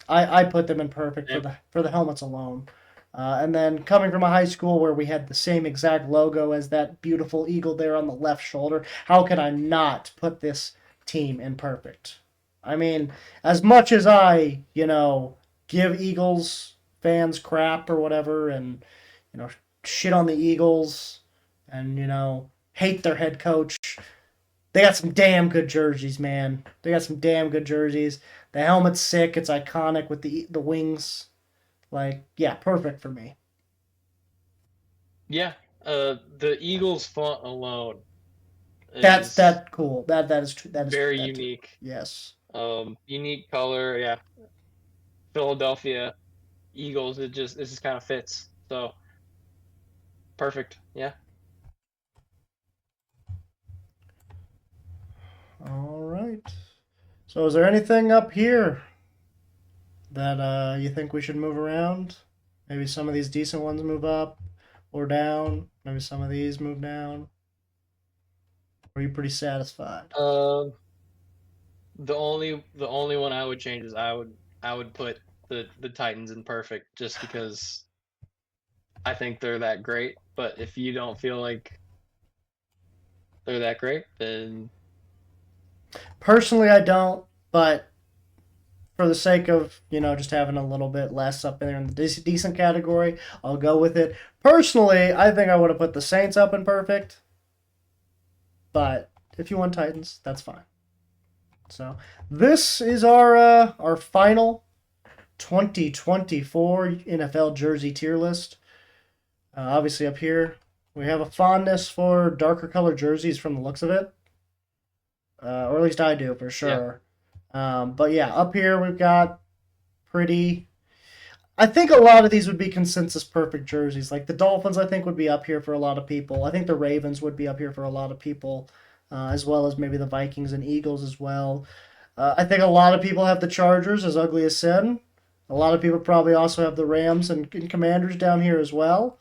I put them in perfect Yeah. for the helmets alone. And then coming from a high school where we had the same exact logo as that beautiful eagle there on the left shoulder, how could I not put this team in perfect? I mean, as much as I, give Eagles fans crap or whatever and, shit on the Eagles and, hate their head coach, they got some damn good jerseys, man. They got some damn good jerseys. The helmet's sick. It's iconic with the wings. Like, yeah, perfect for me. Yeah. The Eagles font alone That's is that cool. That is true. very That too. unique. Yes. Unique color. Yeah. Philadelphia Eagles. It just kind of fits. So perfect. Yeah. All right. So, is there anything up here that you think we should move around? Maybe some of these decent ones move up or down. Maybe some of these move down. Or are you pretty satisfied? Um. The only one I would change is I would put the Titans in perfect just because I think they're that great. But if you don't feel like they're that great, then Personally, I don't, but for the sake of just having a little bit less up in there in the decent category, I'll go with it. Personally, I think I would have put the Saints up in perfect, but if you want Titans, that's fine. So this is our final 2024 NFL jersey tier list. Obviously, up here we have a fondness for darker color jerseys from the looks of it, or at least I do for yeah. sure. But yeah, up here we've got pretty. I think a lot of these would be consensus perfect jerseys. Like the Dolphins, I think would be up here for a lot of people. I think the Ravens would be up here for a lot of people, as well as maybe the Vikings and Eagles as well. I think a lot of people have the Chargers as ugly as sin. A lot of people probably also have the Rams and Commanders down here as well.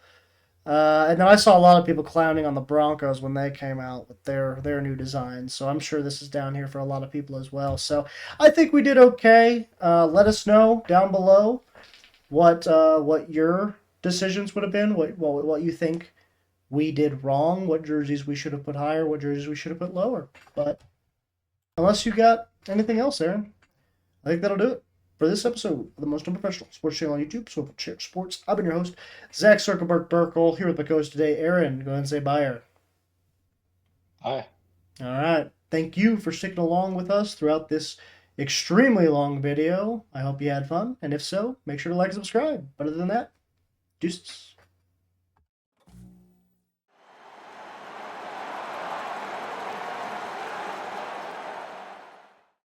And then I saw a lot of people clowning on the Broncos when they came out with their new designs. So I'm sure this is down here for a lot of people as well. So I think we did okay. Let us know down below what your decisions would have been. What you think we did wrong. What jerseys we should have put higher. What jerseys we should have put lower. But unless you got anything else, Aaron, I think that'll do it for this episode of the most unprofessional sports channel on YouTube, Swivel Chair Sports. I've been your host, Zach Circleberg Burkle, here with my co-host today, Aaron. Go ahead and say bye, Aaron. Hi. All right. Thank you for sticking along with us throughout this extremely long video. I hope you had fun, and if so, make sure to like and subscribe. But other than that, deuces.